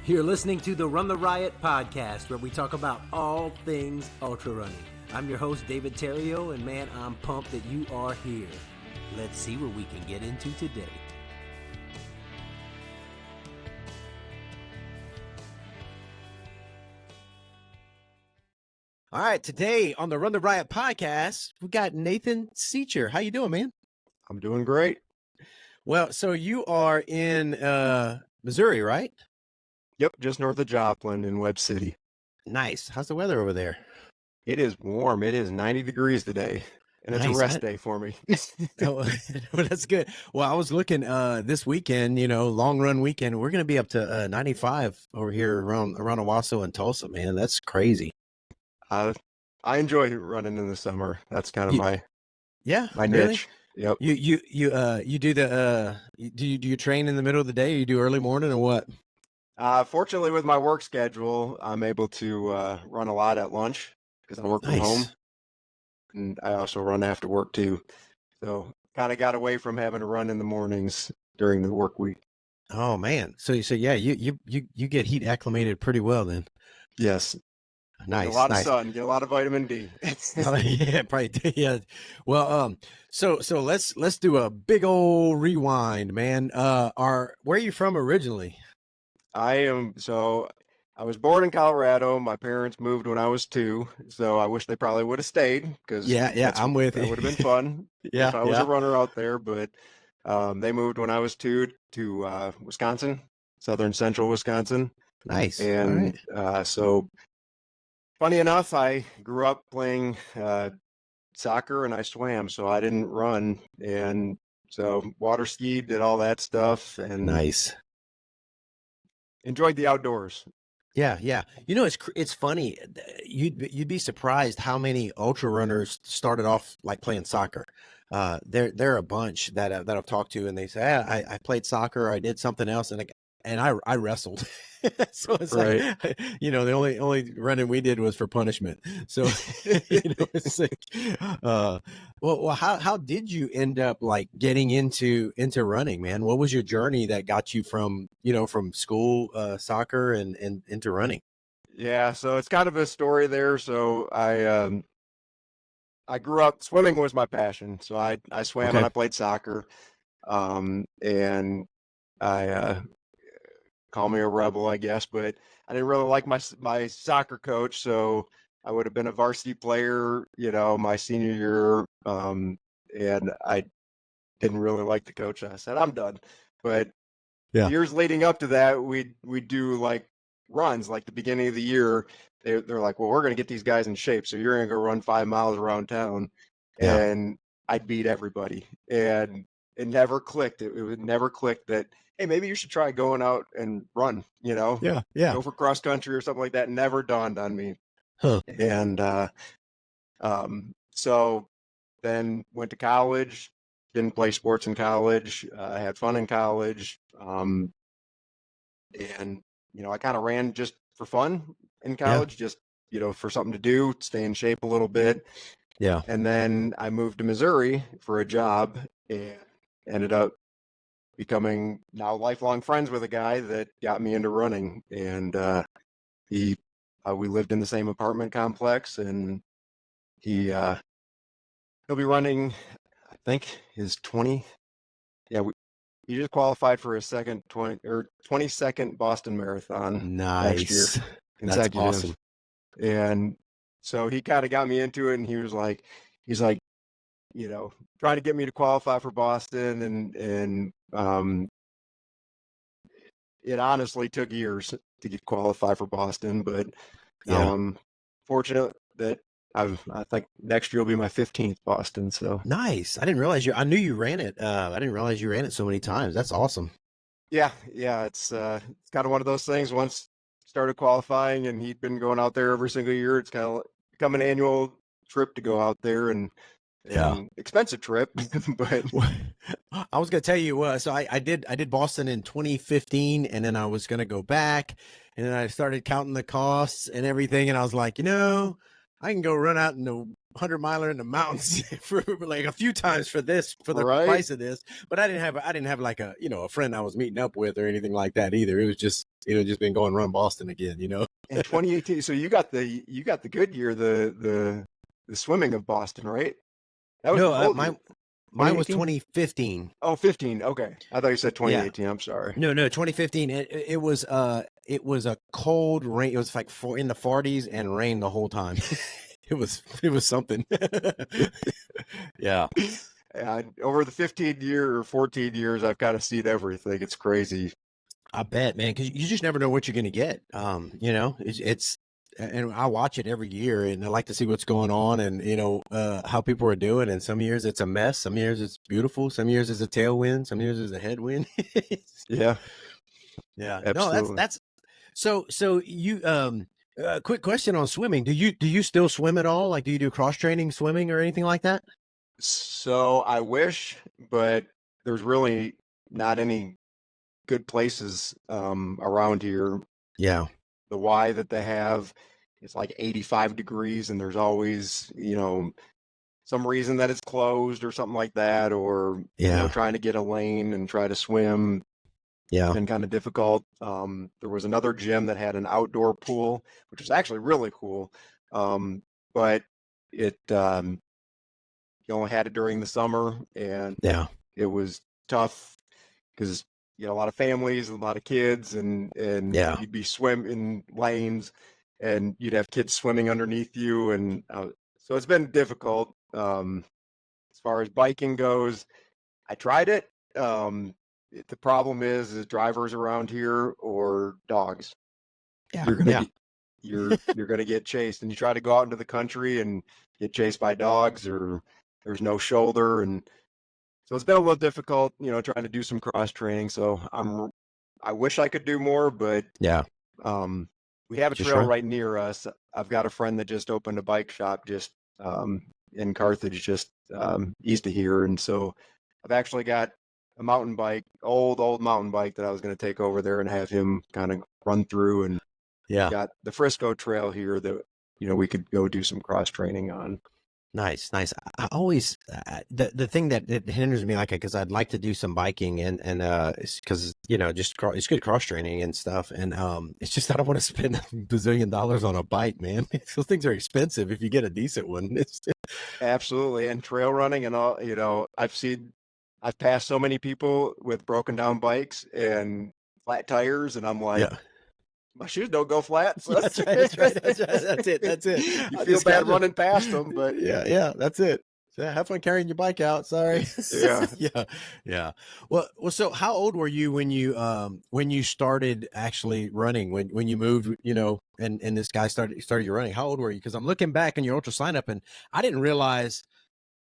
You're listening to the Run the Riot podcast, where we talk about all things ultra running. I'm your host, David Terrio, and man, I'm pumped that you are here. Let's see what we can get into today. All right, today on the Run the Riot podcast, we got Nathan Sicher. How you doing, man? I'm doing great. Well, so you are in Missouri, right? Yep, just north of Joplin in Webb City. Nice. How's the weather over there? It is warm. It is 90 degrees today, and it's Nice. a rest day for me. Oh, well, that's good. Well, I was looking this weekend, long run weekend. We're going to be up to 95 over here around Owasso and Tulsa, man. That's crazy. I enjoy running in the summer. That's kind of my really? niche. Yep. You do the do you train in the middle of the day? Or you do early morning or what? Fortunately, with my work schedule, I'm able to run a lot at lunch because I work from home, and I also run after work too. So kind of got away from having to run in the mornings during the work week. Oh man, so yeah, you get heat acclimated pretty well then. Yes. Nice. Get a lot of sun, get a lot of vitamin D. Yeah, probably. Yeah. Well, so let's do a big old rewind, man. Where are you from originally? I was born in Colorado. My parents moved when I was 2, so I wish they probably would have stayed because I'm with you. That would have been fun. Yeah, if I was a runner out there, but they moved when I was 2 to Wisconsin, southern central Wisconsin. Nice. And so funny enough, I grew up playing soccer and I swam, so I didn't run, and so water skied, did all that stuff, and nice. Enjoyed the outdoors. Yeah. It's funny. You'd be surprised how many ultra runners started off like playing soccer. There are a bunch that I've talked to, and they say, I played soccer, or I did something else, and I wrestled. So it's right. like, the only running we did was for punishment. So, it's like, well, how did you end up like getting into running, man? What was your journey that got you from school, soccer and into running? Yeah. So it's kind of a story there. So I grew up, swimming was my passion. So I swam and I played soccer. And I, call me a rebel, I guess, but I didn't really like my soccer coach, so I would have been a varsity player, my senior year, and I didn't really like the coach. I said, I'm done. But years leading up to that, we do like runs, like the beginning of the year. They're like, well, we're going to get these guys in shape, so you're going to go run 5 miles around town, and I'd beat everybody, and it never clicked. It would never click that, hey, maybe you should try going out and run, go for cross country or something like that. Never dawned on me. And so then went to college, didn't play sports in college, had fun in college. And, I kind of ran just for fun in college, just, for something to do, stay in shape a little bit. Yeah. And then I moved to Missouri for a job and ended up becoming now lifelong friends with a guy that got me into running. And we lived in the same apartment complex, and he'll be running, I think, his 20. Yeah, he just qualified for his 22nd Boston Marathon next year. That's awesome. And so he kind of got me into it, and he's like, trying to get me to qualify for Boston, and it honestly took years to get qualified for Boston, but fortunate that I think next year will be my 15th Boston. So nice. I didn't realize I knew you ran it. I didn't realize you ran it so many times. That's awesome. Yeah. It's kind of one of those things. Once started qualifying, and he'd been going out there every single year, it's kind of become an annual trip to go out there, and expensive trip. But I was gonna tell you, so I did Boston in 2015, and then I was gonna go back, and then I started counting the costs and everything, and I was like, I can go run out in the 100 miler in the mountains for like a few times for the Right. price of this. But I didn't have like a, a friend I was meeting up with or anything like that either. It was just, just been going run Boston again, In 2018, so you got the good year, the swimming of Boston, right? That was No, the old year. mine was 2018? 2015. Oh, 15. Okay. I thought you said Yeah. 2018. I'm sorry. No, 2015. It was a cold rain. It was like in the 40s and rain the whole time. It was something. Yeah. And over the 14 years, I've kind of seen everything. It's crazy. I bet, man, because you just never know what you're going to get. It's and I watch it every year, and I like to see what's going on, and how people are doing. And some years it's a mess, some years it's beautiful, some years it's a tailwind, some years it's a headwind. Yeah, Yeah, no, absolutely. that's so. So you quick question on swimming. Do you still swim at all? Like, do you do cross training swimming or anything like that? So I wish, but there's really not any good places around here. Yeah, The Y that they have is like 85 degrees, and there's always, some reason that it's closed or something like that, or, yeah, trying to get a lane and try to swim. It's yeah, been kind of difficult. There was another gym that had an outdoor pool, which was actually really cool. But it, you only had it during the summer, and yeah, it was tough because you had a lot of families, a lot of kids, and yeah. you'd be swimming lanes, and you'd have kids swimming underneath you, and so it's been difficult. As far as biking goes, I tried it. The problem is drivers around here or dogs. Yeah, You're gonna yeah, get you're gonna get chased, and you try to go out into the country and get chased by dogs, or there's no shoulder, and so it's been a little difficult, trying to do some cross training. So I wish I could do more, but yeah. um, we have a Just trail run. right near us. I've got a friend that just opened a bike shop just in Carthage, just east of here, and so I've actually got a mountain bike, old mountain bike that I was going to take over there and have him kind of run through, and we've Yeah. got the Frisco Trail here that we could go do some cross training on. Nice, nice. I always the thing that it hinders me, like, because I'd like to do some biking and it's because it's good cross training and stuff, and it's just I don't want to spend $1 bazillion on a bike, man. Those things are expensive if you get a decent one. Absolutely, and trail running and all. I've passed so many people with broken down bikes and flat tires, and I'm like, Yeah, my shoes don't go flat. So that's right, that's right, that's right. That's it, that's it. you I feel just got bad running past them, but yeah, that's it. So have fun carrying your bike out. Sorry. yeah. Yeah, yeah. Well. So, how old were you when you started actually running? When you moved, and this guy started you running. How old were you? Because I'm looking back on your ultra sign up, and I didn't realize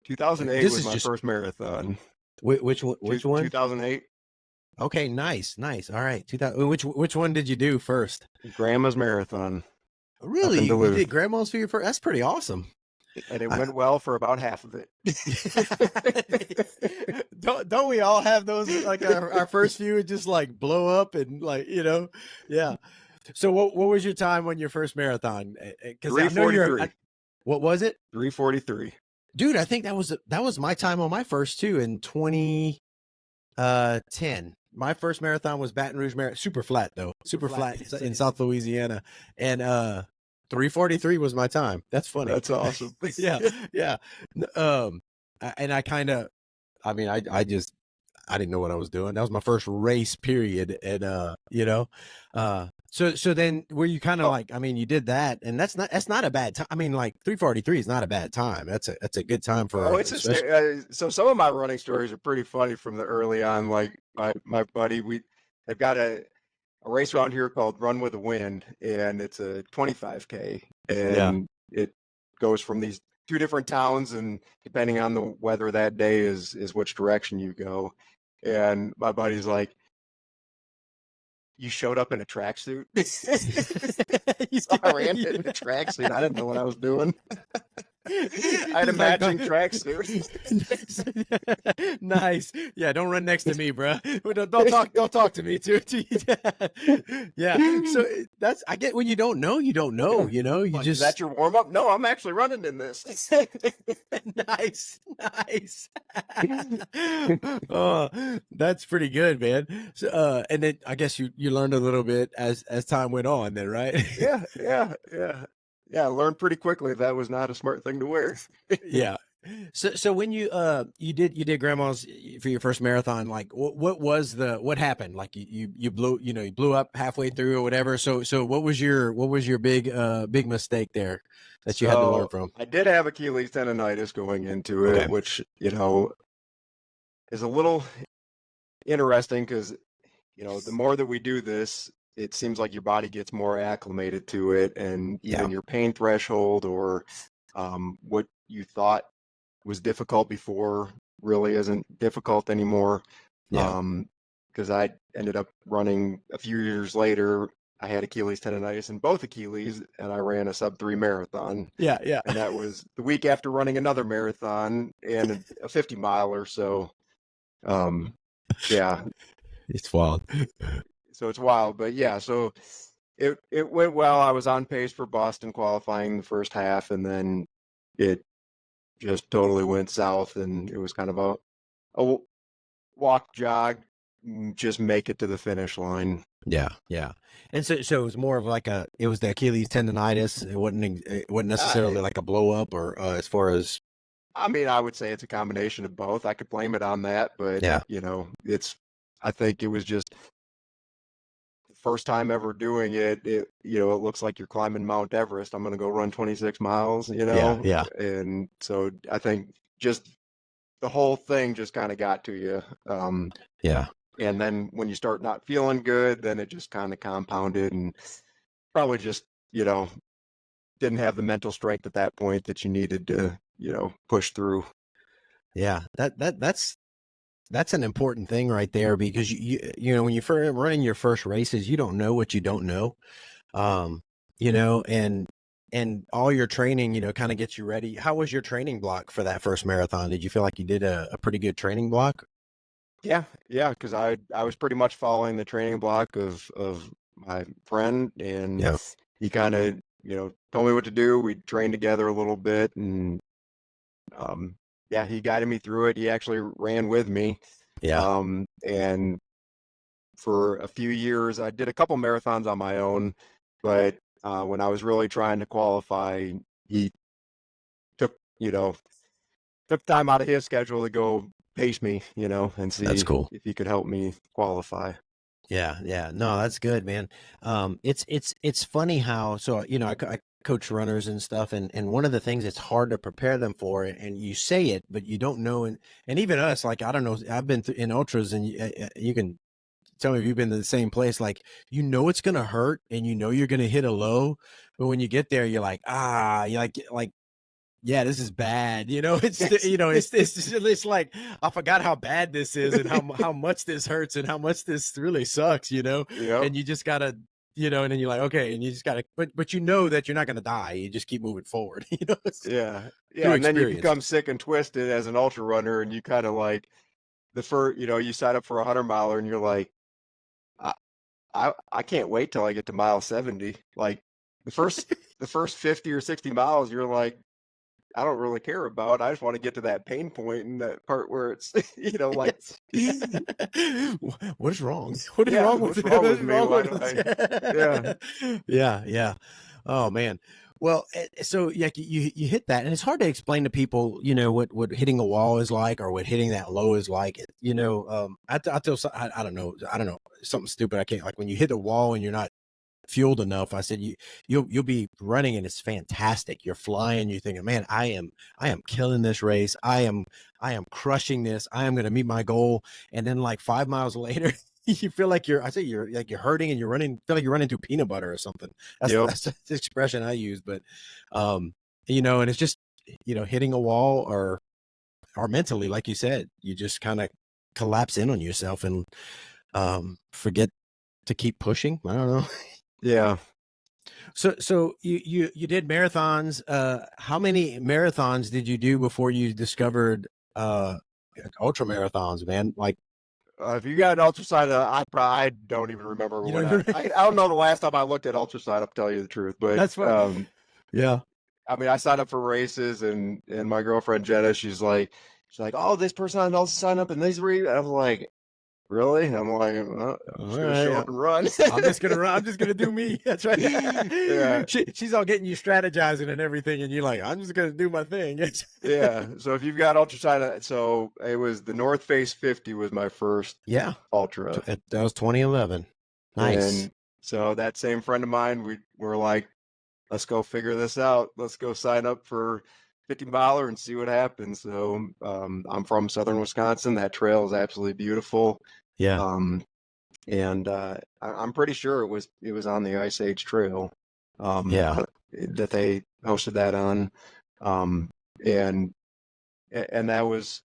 2008 this was is my just first marathon. which one? Which one? 2008, Okay, nice. All right, 2000. Which one did you do first? Grandma's Marathon up Really, in you did Duluth, grandma's for your first? That's pretty awesome. and it I, went well for about half of it. don't we all have those, like our first few just like blow up and like yeah. So what was your time on your first marathon? Because I know 3:43. what was it? 3:43. Dude, I think that was my time on my first too in 2010. My first marathon was Baton Rouge Marathon, super flat though, super flat in South Louisiana, and 3:43 was my time. That's funny. That's awesome. Yeah, yeah. And I kind of, I mean, I just I didn't know what I was doing. That was my first race period, and so then were you kind of Oh, like, I mean, you did that, and that's not a bad time. I mean, like 3:43 is not a bad time. That's a good time for it's especially. so some of my running stories are pretty funny from the early on. Like my buddy, they've got a race around here called Run with the Wind, and it's a 25K, Yeah. and it goes from these two different towns, and depending on the weather that day is which direction you go. And my buddy's like, "You showed up in a tracksuit?" You So I ran did, it in a tracksuit. I didn't know what I was doing. I had a Like, matching tracksuit. nice. Yeah, don't run next to me, bro. Don't talk to me too. Yeah. So that's, I get, when you don't know, you don't know, you Like, is just that your warm up? No, I'm actually running in this. nice, nice. Oh, that's pretty good, man. So, and then I guess you learned a little bit as time went on, then, right? Yeah. I learned pretty quickly that was not a smart thing to wear. Yeah. So when you did grandma's for your first marathon, like what happened? Like you blew, you blew up halfway through or whatever. So what was your big mistake there that you had to learn So from? I did have Achilles tendonitis going into Okay. it, which, is a little interesting because, the more that we do this, it seems like your body gets more acclimated to it, and Yeah. even your pain threshold or what you thought was difficult before really isn't difficult anymore. Yeah. Because I ended up running a few years later. I had Achilles tendonitis in both Achilles, and I ran a sub-3 marathon. Yeah. Yeah. And that was the week after running another marathon and a 50 miler. So, yeah, It's wild. so it's wild. But yeah, so it went well. I was on pace for Boston qualifying the first half, and then it just totally went south, and it was kind of a walk, jog, just make it to the finish line. Yeah. Yeah. And so it was more of like it was the Achilles tendonitis. It wasn't necessarily like a blow up or as far as. I mean, I would say it's a combination of both. I could blame it on that, but Yeah. I think it was just the first time ever doing it. It looks like you're climbing Mount Everest. I'm going to go run 26 miles, Yeah. Yeah. and so I think just the whole thing just kind of got to you. Yeah. And then when you start not feeling good, then it just kind of compounded, and probably just, didn't have the mental strength at that point that you needed to, push through. Yeah. That's an important thing right there, because when you first running your first races, you don't know what you don't know. And all your training, kind of gets you ready. How was your training block for that first marathon? Did you feel like you did a pretty good training block? Yeah, because I was pretty much following the training block of my friend, and Yeah. he kind of, told me what to do. We trained together a little bit, and yeah, he guided me through it. He actually ran with me. Yeah. And for a few years, I did a couple marathons on my own, but when I was really trying to qualify, he took, time out of his schedule to go pace me, and That's see cool. if he could help me qualify. Yeah. Yeah. No, that's good, man. It's funny how, so, I coach runners and stuff. And one of the things it's hard to prepare them for, and you say it, but you don't know. And even us, like, I don't know, I've been in ultras, and you can tell me if you've been to the same place, like, it's going to hurt, and you're going to hit a low, but when you get there, you're like, you're like, yeah, this is bad. It's like, I forgot how bad this is, and how much this hurts, and how much this really sucks, Yep. and you just gotta, and then you're like, okay, and you just gotta, but you know that you're not gonna die. You just keep moving forward, Yeah. through And then you experience. become sick and twisted as an ultra runner, and you kind of like the first, you sign up for a 100 miler, and you're like, I, I can't wait till I get to mile 70. Like the first 50 or 60 miles, you're like, I don't really care about. I just want to get to that pain point and that part where it's, like, What is wrong? What is yeah, wrong with what's wrong What with is me? wrong Why with do I? this? Yeah. Yeah, yeah. Oh man. Well, so yeah, you hit that, and it's hard to explain to people, what hitting a wall is like, or what hitting that low is like. I tell, I don't know, something stupid. I can't, like, when you hit a wall and you're not fueled enough. I said, you'll be running, and it's fantastic. You're flying. You're thinking, man, I am killing this race. I am crushing this. I am going to meet my goal. And then, like, 5 miles later, you feel like you're hurting, and feel like you're running through peanut butter or something. Yep. That's the expression I use. But, and it's just, hitting a wall, or mentally, like you said, you just kind of collapse in on yourself, and forget to keep pushing. I don't know. Yeah. So you did marathons. How many marathons did you do before you discovered ultra marathons, man? Like, If you got an ultrasonic, I don't even remember you when don't even, I don't know the last time I looked at ultrasonic, I'll tell you the truth. But that's what, yeah. I mean, I signed up for races, and my girlfriend Jenna, she's like, oh, this person also signed up, and these read. I'm like, really? I'm like, I'm All just gonna show right. up and run. I'm just gonna run. I'm just gonna do me. That's right. Yeah. She's all getting you strategizing and everything, and you're like, I'm just gonna do my thing. Yeah. So if you've got ultrasonic, so it was the North Face 50 was my first Yeah. ultra. That was 2011. Nice. And so that same friend of mine, we were like, let's go figure this out. Let's go sign up for $50 and see what happens. So I'm from southern Wisconsin. That trail is absolutely beautiful. Yeah. And I'm pretty sure it was on the Ice Age Trail Yeah. that they hosted that on. And that was,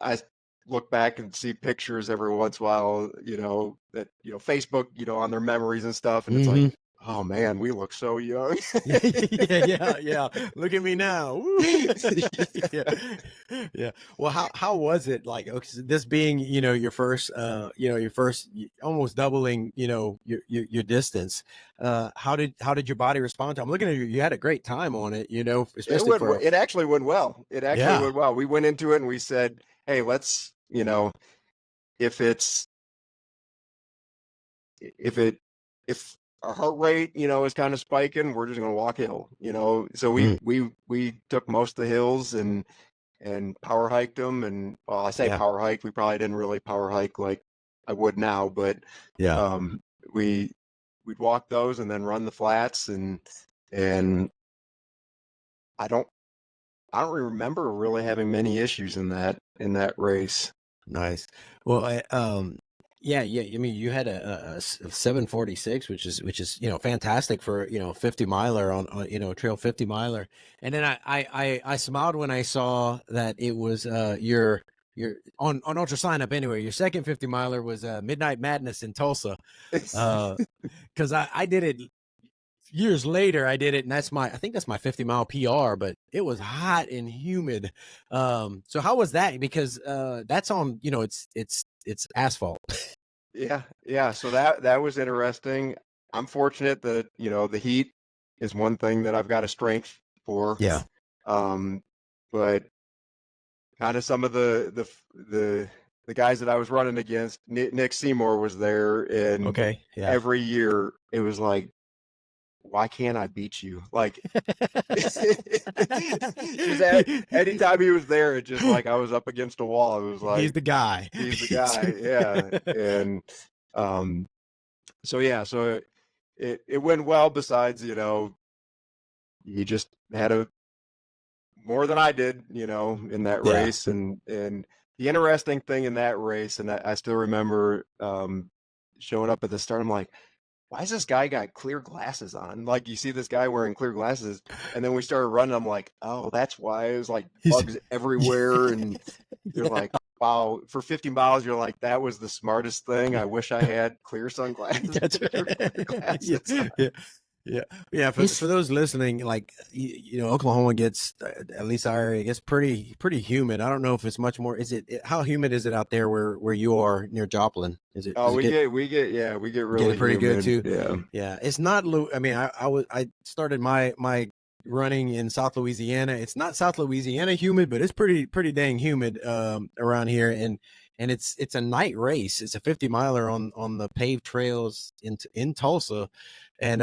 I look back and see pictures every once in a while, that, Facebook, on their memories and stuff. And it's like, oh man, we look so young. Yeah. Look at me now. Woo. Yeah. Well, how was it like? Okay, so this being, your first, almost doubling, your distance. How did your body respond to? I'm looking at you. You had a great time on it, especially for. It actually went well. It actually went well. We went into it and we said, hey, let's, if our heart rate, is kind of spiking, we're just going to walk hill, So we took most of the hills and power hiked them. And well, I say power hike, we probably didn't really power hike like I would now, but we'd walk those and then run the flats, and I don't remember really having many issues in that race. Nice. Well, yeah. I mean, you had a 746, which is fantastic for 50 miler on trail 50 miler. And then I smiled when I saw that it was your on Ultra Sign Up anyway. Your second 50 miler was Midnight Madness in Tulsa, because I did it years later. I did it, and I think that's my 50-mile PR, but it was hot and humid. So how was that? Because that's on, it's asphalt. Yeah. So that was interesting. I'm fortunate that, the heat is one thing that I've got a strength for. Yeah. But kind of some of the guys that I was running against, Nick Seymour was there, and every year it was like, why can't I beat you? Like, anytime he was there, it just like I was up against a wall. It was like, he's the guy. Yeah. And so it went well. Besides, he just had more than I did, in that race. And the interesting thing in that race, and I still remember showing up at the start, I'm like, why is this guy got clear glasses on? Like, you see this guy wearing clear glasses, and then we started running. I'm like, oh, that's why. It was like bugs everywhere, and you're like, wow. For 50 miles, you're like, that was the smartest thing. I wish I had clear sunglasses. That's right. Yeah. For those listening, like, Oklahoma gets, at least our area, gets pretty humid. I don't know if it's much more. How humid is it out there where you are near Joplin? Is it? Oh, we get really pretty humid. good too. Yeah. It's not. I mean, I started my running in South Louisiana. It's not South Louisiana humid, but it's pretty dang humid around here. And it's a night race. It's a 50 miler on the paved trails in Tulsa. And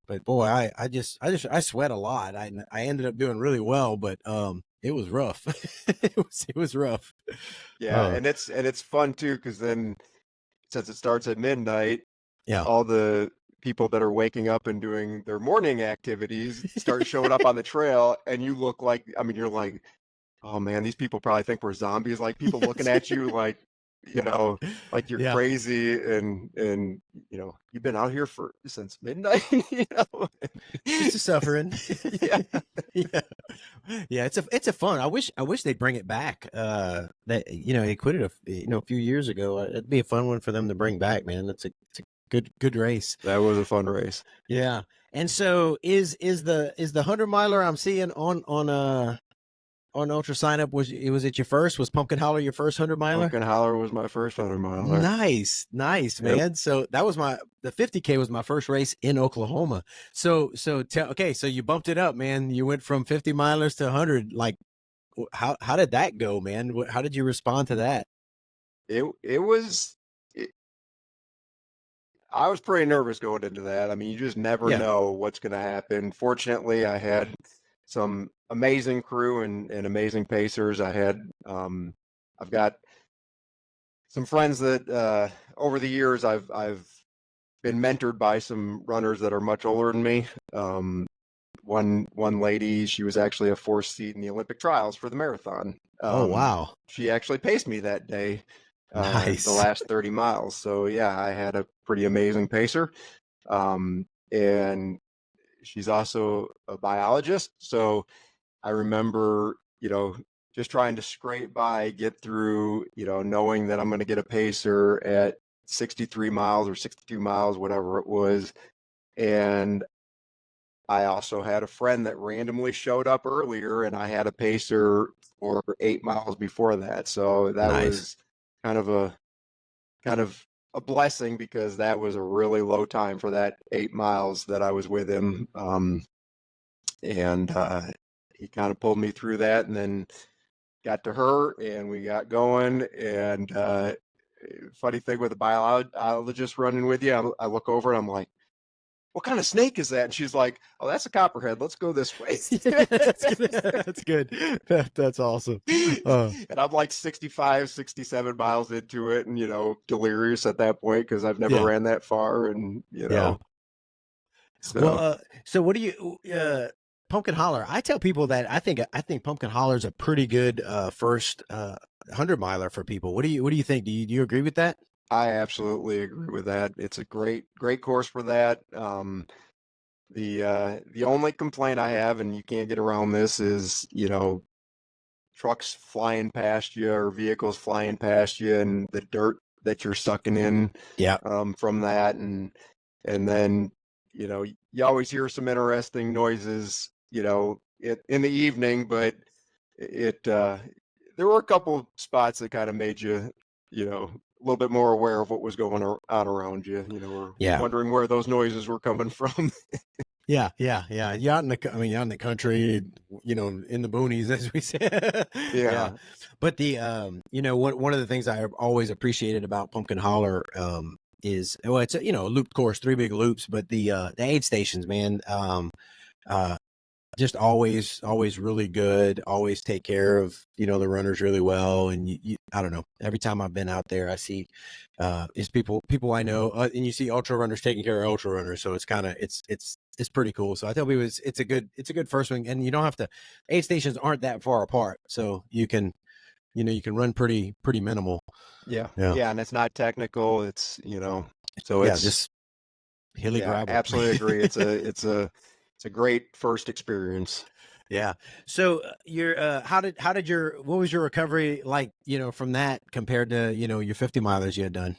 but boy, I sweat a lot. I ended up doing really well, but it was rough. it was rough. Yeah, and it's fun too, because then since it starts at midnight, all the people that are waking up and doing their morning activities start showing up on the trail, and you look like, I mean, you're like, oh man, these people probably think we're zombies. Like, people looking at you like, like you're crazy, and you've been out here since midnight, just suffering. Yeah. It's a fun. I wish they'd bring it back. That they quit it a few years ago. It'd be a fun one for them to bring back, man. It's a Good race. That was a fun race. Yeah. And so is the 100-miler I'm seeing on Ultra Sign Up, was it your first? Was Pumpkin Holler your first 100-miler? Pumpkin Holler was my first 100-miler. Nice, man. Yep. So that was the 50K was my first race in Oklahoma. So so you bumped it up, man. You went from 50 milers to 100. Like, how did that go, man? How did you respond to that? I was pretty nervous going into that. I mean, you just never know what's going to happen. Fortunately, I had some amazing crew and amazing pacers. I've got some friends that over the years I've been mentored by some runners that are much older than me. One lady, she was actually a 4th seed in the Olympic trials for the marathon. Oh wow! She actually paced me that day. Nice. The last 30 miles. So yeah, I had a pretty amazing pacer. And she's also a biologist. So I remember, just trying to scrape by, get through, knowing that I'm going to get a pacer at 63 miles or 62 miles, whatever it was. And I also had a friend that randomly showed up earlier, and I had a pacer for 8 miles before that. So that was kind of a blessing, because that was a really low time for that 8 miles that I was with him. And he kind of pulled me through that, and then got to her and we got going. And funny thing with a biologist running with you, I look over and I'm like, what kind of snake is that? And she's like, oh, that's a copperhead. Let's go this way. That's good. That's awesome. And I'm like 65, 67 miles into it, and, delirious at that point because I've never ran that far. And, So. Well, so what do you, Pumpkin Holler? I tell people that I think Pumpkin Holler is a pretty good first 100-miler for people. What do you think? Do you agree with that? I absolutely agree with that. It's a great course for that. The only complaint I have, and you can't get around this, is, trucks flying past you or vehicles flying past you, and the dirt that you're sucking in from that. And then, you always hear some interesting noises, in the evening, but there were a couple spots that kind of made you, a little bit more aware of what was going on around you, or wondering where those noises were coming from. Yeah. You're out in the country, in the boonies, as we say. Yeah. But the, one of the things I always appreciated about Pumpkin Holler is, well, it's a looped course, 3 big loops, but the aid stations, man, just always really good, always take care of, the runners really well. And I don't know, every time I've been out there, I see it's people I know, and you see ultra runners taking care of ultra runners. So it's kind of, it's pretty cool. So I tell people it's a good first one, and you don't have to, aid stations aren't that far apart. So you can run pretty minimal. Yeah. And it's not technical. It's, so it's just hilly gravel. Absolutely agree. It's a great first experience. Yeah. So what was your recovery like, from that compared to, your 50 milers you had done?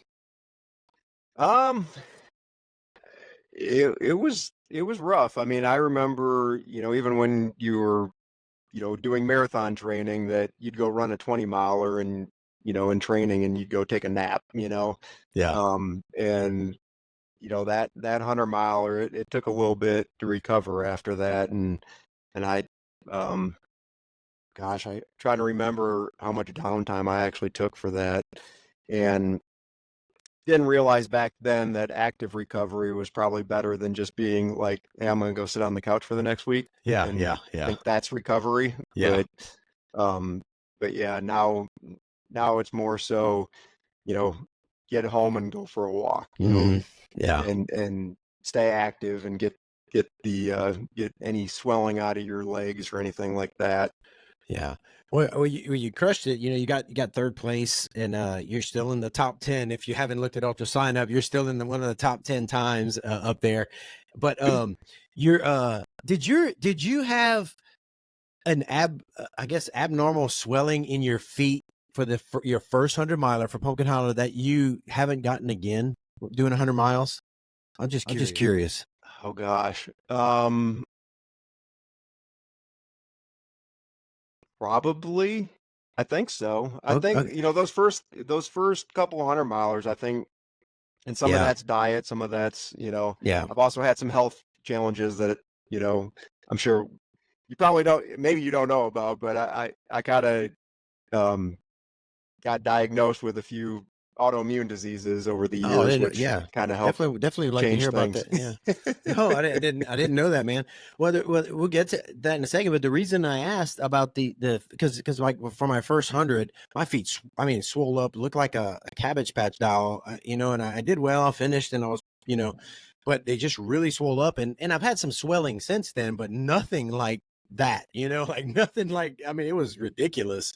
It was rough. I mean, I remember, even when you were, doing marathon training, that you'd go run a 20 miler and, in training, and you'd go take a nap, Yeah. And that 100 miler, it took a little bit to recover after that. And I, I try to remember how much downtime I actually took for that, and didn't realize back then that active recovery was probably better than just being like, hey, I'm going to go sit on the couch for the next week. Yeah. I think that's recovery. Yeah. But yeah, now it's more so, get home and go for a walk, Yeah. and stay active and get any swelling out of your legs or anything like that. Yeah. Well, you crushed it. You got third place, and you're still in the top 10. If you haven't looked at Ultra Sign Up, you're still in one of the top 10 times up there. But did you have an abnormal swelling in your feet for your first 100 miler for Pumpkin Holler that you haven't gotten again doing 100 miles? I'm just I'm just curious. Oh gosh. Probably. I think so. I think, Okay. those first couple 100 milers, I think, and some of Yeah. that's diet, some of that's, Yeah. I've also had some health challenges that, you know, I'm sure you probably don't, maybe you don't know about, but I kind of um, got diagnosed with a few autoimmune diseases over the Oh, I years, didn't. which Yeah, kind of helped definitely would like to hear change about things. that. Yeah. No, I didn't know that, man. Well, we'll get to that in a second. But the reason I asked about the because like for my first 100, my feet, I mean, swole up, looked like a Cabbage Patch doll, and I did well, I finished, and I was, but they just really swole up, and I've had some swelling since then, but nothing like that, like nothing like. I mean, it was ridiculous,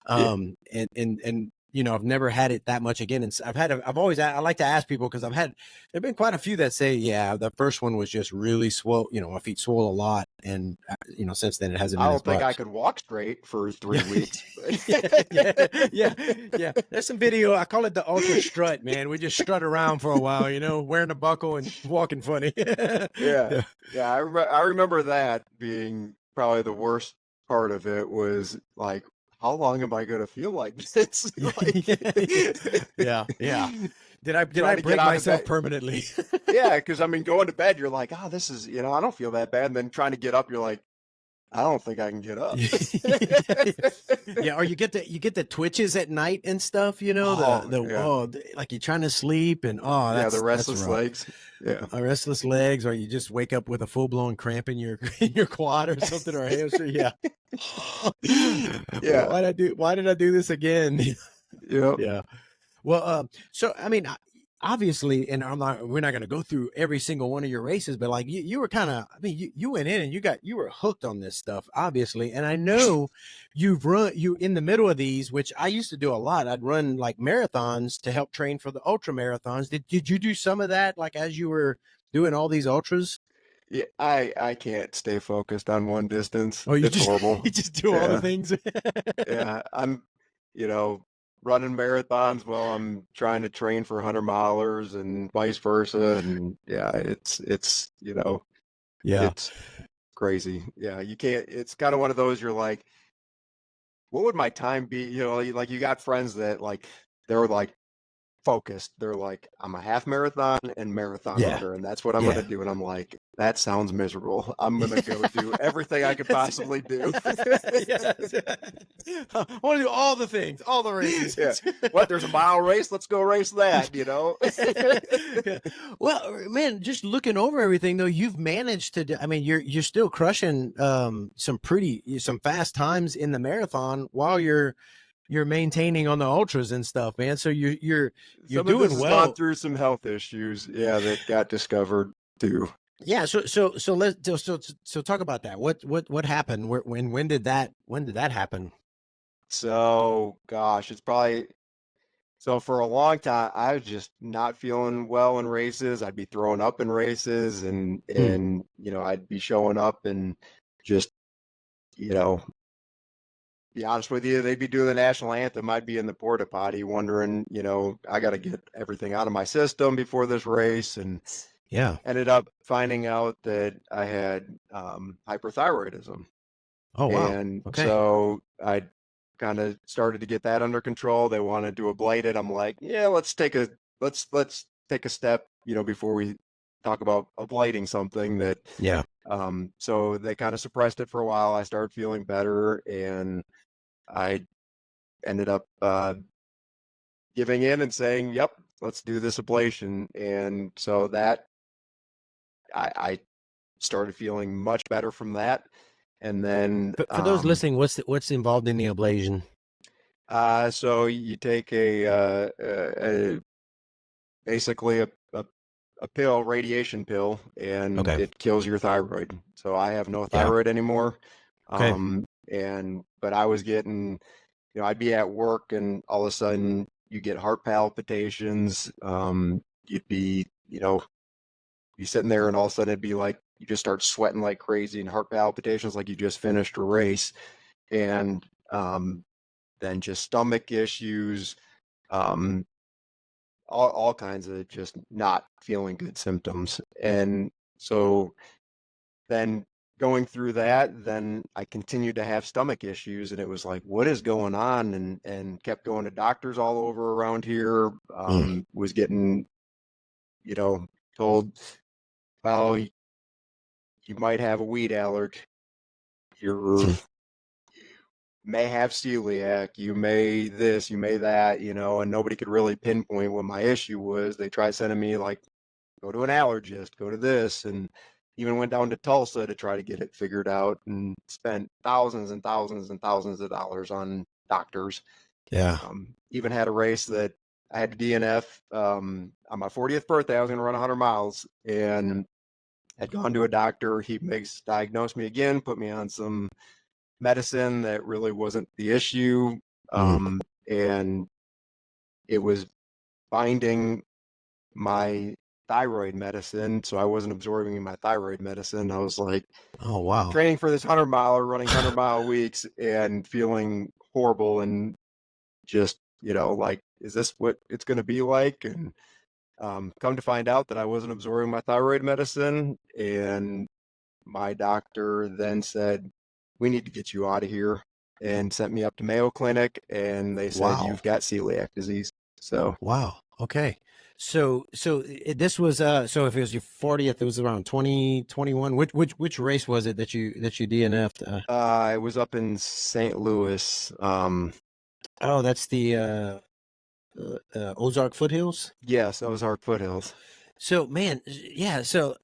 Yeah. and I've never had it that much again. And I've always, I like to ask people because there've been quite a few that say, yeah, the first one was just really swole, my feet swole a lot. And, since then it hasn't I been as don't think I much. could walk straight for three Yeah. weeks. Yeah. There's some video. I call it the ultra strut, man. We just strut around for a while, wearing a buckle and walking funny. Yeah, Yeah. yeah. I remember that being probably the worst part of it was like, how long am I gonna feel like this? Yeah. Did I Trying to get break out of myself bed. permanently? Yeah, because I mean, going to bed, you're like, oh, this is, I don't feel that bad. And then trying to get up, you're like, I don't think I can get up. Yeah, or you get the twitches at night and stuff, Oh, yeah, like you're trying to sleep and yeah. The that's restless rough. legs. Yeah, Restless legs, or you just wake up with a full-blown cramp in your in your quad or something, or hamstring. Yeah. yeah, Why did I do this again? yep. Yeah. Well, so I mean, obviously, and we're not going to go through every single one of your races, but like you were kind of, I mean, you went in and you were hooked on this stuff, obviously. And I know you in the middle of these, which I used to do a lot. I'd run like marathons to help train for the ultra marathons. Did you do some of that, like as you were doing all these ultras? Yeah, I can't stay focused on one distance. Oh, you It's just horrible. you just do all the Yeah. things. Yeah, I'm, you know, running marathons while I'm trying to train for 100 milers and vice versa. And yeah, Yeah. it's crazy. Yeah, you can't, it's kind of one of those you're like, what would my time be? Like you got friends that like, they're like focused. They're like, I'm a half marathon and marathon Yeah. runner, and that's what I'm Yeah. gonna do. And I'm like, that sounds miserable. I'm gonna go do everything I could possibly do. Yes. I want to do all the things, all the Yeah. races. What? There's a mile race. Let's go race that. Yeah. Well, man, just looking over everything though, you've managed to. I mean, you're still crushing some fast times in the marathon while you're maintaining on the ultras and stuff, man. So you're Some of this doing has gone well. through some health issues. Yeah, that got discovered too. Yeah. So let's so talk about that. What happened? When did that happen? So, gosh, it's probably so for a long time I was just not feeling well in races. I'd be throwing up in races, and Hmm. I'd be showing up and just you know be honest with you, they'd be doing the national anthem. I'd be in the porta potty wondering, I got to get everything out of my system before this race, and Yeah. ended up finding out that I had hyperthyroidism. Oh wow. And Okay. so I kind of started to get that under control. They wanted to ablate it. I'm like, yeah, let's take a step, before we talk about ablating something that Yeah. so they kind of suppressed it for a while. I started feeling better, and I ended up giving in and saying, "Yep, let's do this ablation." And so that I started feeling much better from that. And then, For those listening, what's involved in the ablation? so you take basically a pill, radiation pill, and Okay. it kills your thyroid. So I have no Yeah. thyroid anymore. Okay. But I was getting, I'd be at work and all of a sudden you get heart palpitations. You'd be sitting there and all of a sudden it'd be like you just start sweating like crazy and heart palpitations like you just finished a race. And then just stomach issues, um, all kinds of just not feeling good symptoms. And so then going through that, then I continued to have stomach issues, and it was like, what is going on? And kept going to doctors all over around here. Was getting, told, well, you might have a wheat allergy. You may have celiac. You may this, you may that, and nobody could really pinpoint what my issue was. They tried sending me like, go to an allergist, go to this, and even went down to Tulsa to try to get it figured out and spent thousands and thousands and thousands of dollars on doctors. Yeah. Even had a race that I had to DNF on my 40th birthday. I was going to run 100 miles and had gone to a doctor. He diagnosed me again, put me on some medicine that really wasn't the issue. And it was binding my thyroid medicine, so I wasn't absorbing my thyroid medicine. I was like, oh wow, training for this 100-miler, running 100-mile weeks and feeling horrible and just, like, is this what it's going to be like? And come to find out that I wasn't absorbing my thyroid medicine, and my doctor then said, we need to get you out of here, and sent me up to Mayo Clinic, and they said, wow, you've got celiac disease. So wow, okay. So this was so if it was your 40th, it was around 2021. Which race was it that you DNF'd? It was up in St. Louis. Oh, that's the Ozark Foothills. Yes, Ozark Foothills. So man, yeah. So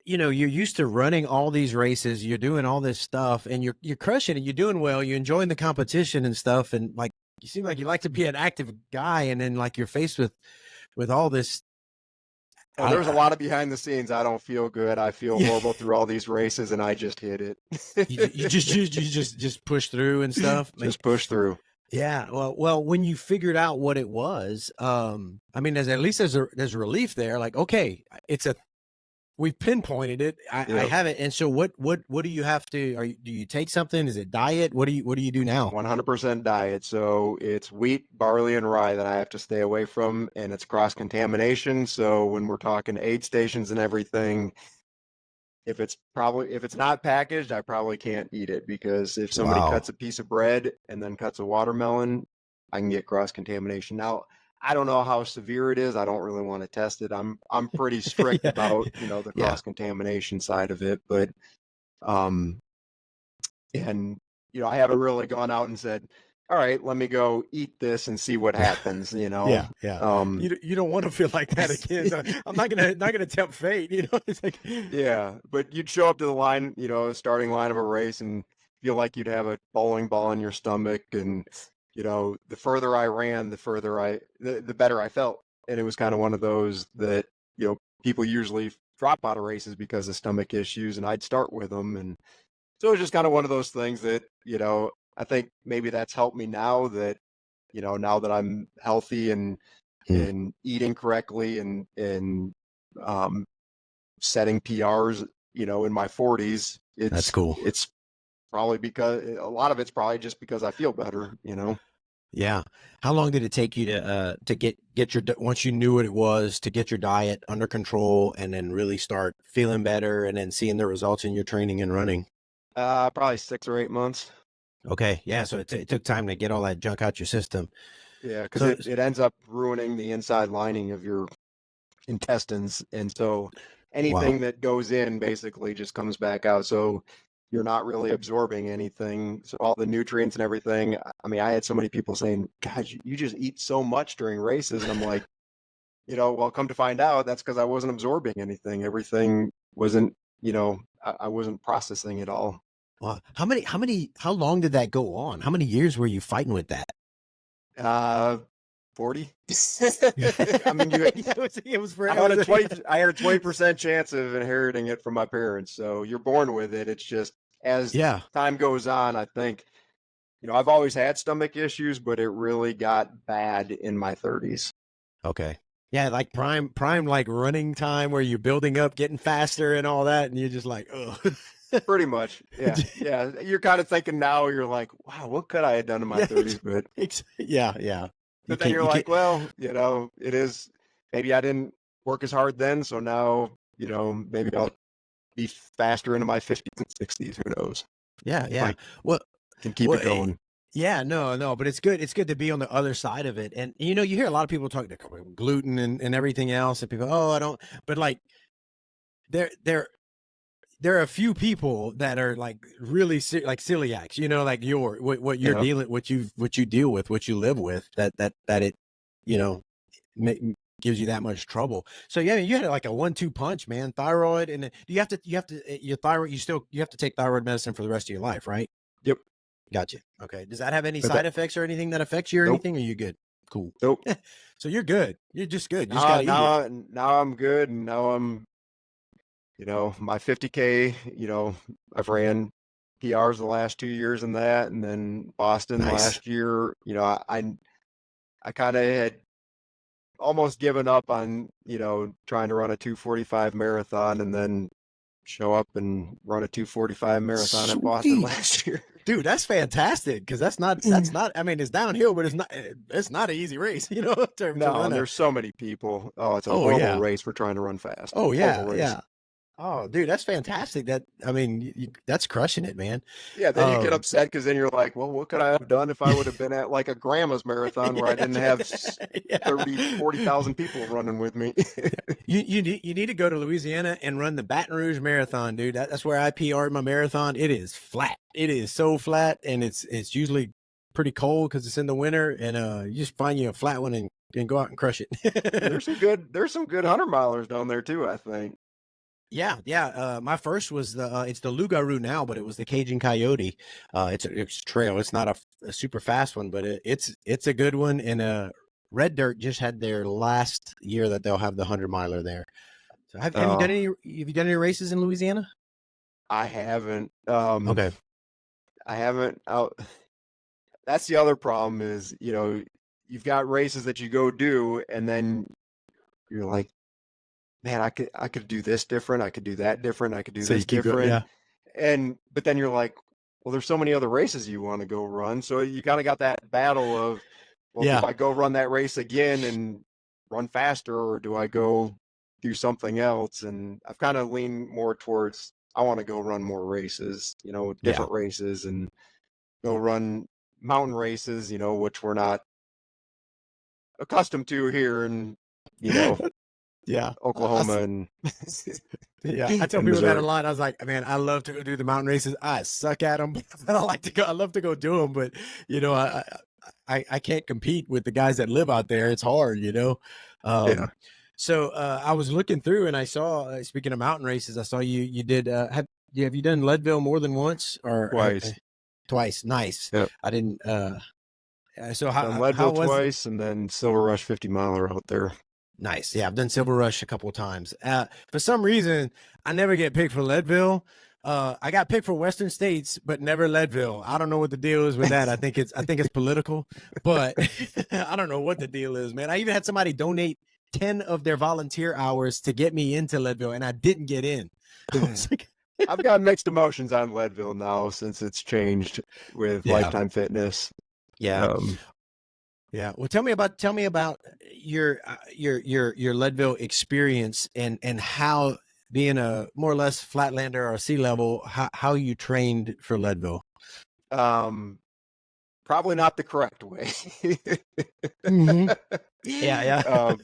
you're used to running all these races, you're doing all this stuff, and you're crushing it. You're doing well. You're enjoying the competition and stuff, and like you seem like you like to be an active guy, and then like you're faced with all this. Oh, there's a lot of behind the scenes. I don't feel good. I feel horrible through all these races, and I just hit it. you just push through and stuff. Just push through. Yeah. Well, when you figured out what it was, I mean, there's relief there. Like, okay, we've pinpointed it. I have it. And so what do you have to, do you take something? Is it diet? What do you do now? 100% diet. So it's wheat, barley, and rye that I have to stay away from, and it's cross-contamination. So when we're talking aid stations and everything, if it's not packaged, I probably can't eat it, because if somebody cuts a piece of bread and then cuts a watermelon, I can get cross-contamination. Now, I don't know how severe it is. I don't really want to test it. I'm pretty strict about, the cross-contamination side of it, but, and, I haven't really gone out and said, all right, let me go eat this and see what happens, Yeah. You don't want to feel like that again. I'm not gonna tempt fate, It's like, yeah, but you'd show up to the line, starting line of a race, and feel like you'd have a bowling ball in your stomach, and the further I ran, the better I felt. And it was kind of one of those that, people usually drop out of races because of stomach issues, and I'd start with them. And so it was just kind of one of those things that, I think maybe that's helped me now that, now that I'm healthy and eating correctly and setting PRs, in my 40s. That's cool. It's probably because a lot of it's probably just because I feel better, Yeah. How long did it take you to get your, once you knew what it was, to get your diet under control and then really start feeling better and then seeing the results in your training and running? Probably 6 or 8 months. Okay. Yeah. So it took time to get all that junk out your system. Yeah. Because it ends up ruining the inside lining of your intestines. And so anything that goes in basically just comes back out. So you're not really absorbing anything. So all the nutrients and everything. I mean, I had so many people saying, God, you just eat so much during races. And I'm like, well, come to find out, that's because I wasn't absorbing anything. Everything wasn't, I wasn't processing it all. Wow. How long did that go on? How many years were you fighting with that? 40. I mean, it was for, I had a 20% chance of inheriting it from my parents. So you're born with it. It's just, as time goes on, I think, I've always had stomach issues, but it really got bad in my 30s. Okay. Yeah, like prime like running time where you're building up, getting faster and all that, and you're just like, oh. Pretty much. Yeah. Yeah. You're kind of thinking now, you're like, wow, what could I have done in my 30s? But yeah. But then you're like, well, it is maybe I didn't work as hard then, so now, maybe I'll be faster into my 50s and 60s. Who knows? Yeah, If yeah. I Well, can keep well, it going. yeah, no, but it's good. It's good to be on the other side of it. And you hear a lot of people talk about gluten and everything else, and people, oh, I don't. But like, there there are a few people that are like really like celiacs. Like what you're Yeah. dealing, what you deal with, what you live with. That it, you know, ma- gives you that much trouble. So yeah, you had like a 1-2 punch, man. Thyroid, and you have to your thyroid. You have to take thyroid medicine for the rest of your life, right? Yep. Gotcha. Okay. Does that have any But side effects or anything that affects you or nope. anything? Or you good? Cool. Nope. So you're good. You're just good. You just Now, got to eat it. now I'm good, and now I'm, my 50K. I've ran PRs the last 2 years in that, and then Boston Nice. last year. I kind of had almost given up on, trying to run a 2:45 marathon, and then show up and run a 2:45 marathon at Boston Sweet. last year. Dude, that's fantastic because that's not. I mean, it's downhill, but it's not an easy race, to No, run and a. there's so many people. Oh, it's a Oh horrible yeah. race for trying to run fast. Oh Horrible yeah. race. Yeah. Oh, dude, that's fantastic. I mean, that's crushing it, man. Yeah, then you get Um, upset because then you're like, well, what could I have done if I would have been at like a grandma's marathon where I yeah, didn't have yeah. 30, 40,000 people running with me? You need to go to Louisiana and run the Baton Rouge Marathon, dude. That's where I PR'd my marathon. It is flat. It is so flat, and it's usually pretty cold because it's in the winter. And you just find you a flat one and go out and crush There's it. some good 100 milers down there too, I think. Yeah, yeah. My first was it's the Loup-Garou now, but it was the Cajun Coyote. It's a trail. It's not a super fast one, but it's a good one. And Red Dirt just had their last year that they'll have the 100 miler there. So have you done any races in Louisiana? I haven't. Okay. I haven't out. That's the other problem is, you've got races that you go do, and then you're like, man, I could do this different. I could do that different. I could do So you this keep going, different. yeah. But then you're like, well, there's so many other races you want to go run. So you kind of got that battle of, well, do Yeah. I go run that race again and run faster, or do I go do something else? And I've kind of leaned more towards, I want to go run more races, Yeah. different races, and go run mountain races, which we're not accustomed to here in, Yeah. Oklahoma and Yeah. I tell and people that a Missouri. lot. I was like, man, I love to go do the mountain races. I suck at them, but I like to go. I love to go do them, but I can't compete with the guys that live out there. It's hard. Yeah, Um, so I was looking through and I saw, speaking of mountain races, I saw you did, have you done Leadville more than once or twice. twice? Nice. Yeah. I didn't, so Done how Leadville was twice, and then Silver Rush 50 miler out there. Nice. Yeah, I've done Silver Rush a couple of times. For some reason, I never get picked for Leadville. I got picked for Western States, but never Leadville. I don't know what the deal is with that. I think it's political, but I don't know what the deal is, man. I even had somebody donate 10 of their volunteer hours to get me into Leadville, and I didn't get in. I was like, I've got mixed emotions on Leadville now since it's changed with yeah, Lifetime Fitness. yeah. Yeah. Well, tell me about your Leadville experience and how, being a more or less flatlander or sea level, how you trained for Leadville. Probably not the correct way. Mm-hmm. Yeah, yeah.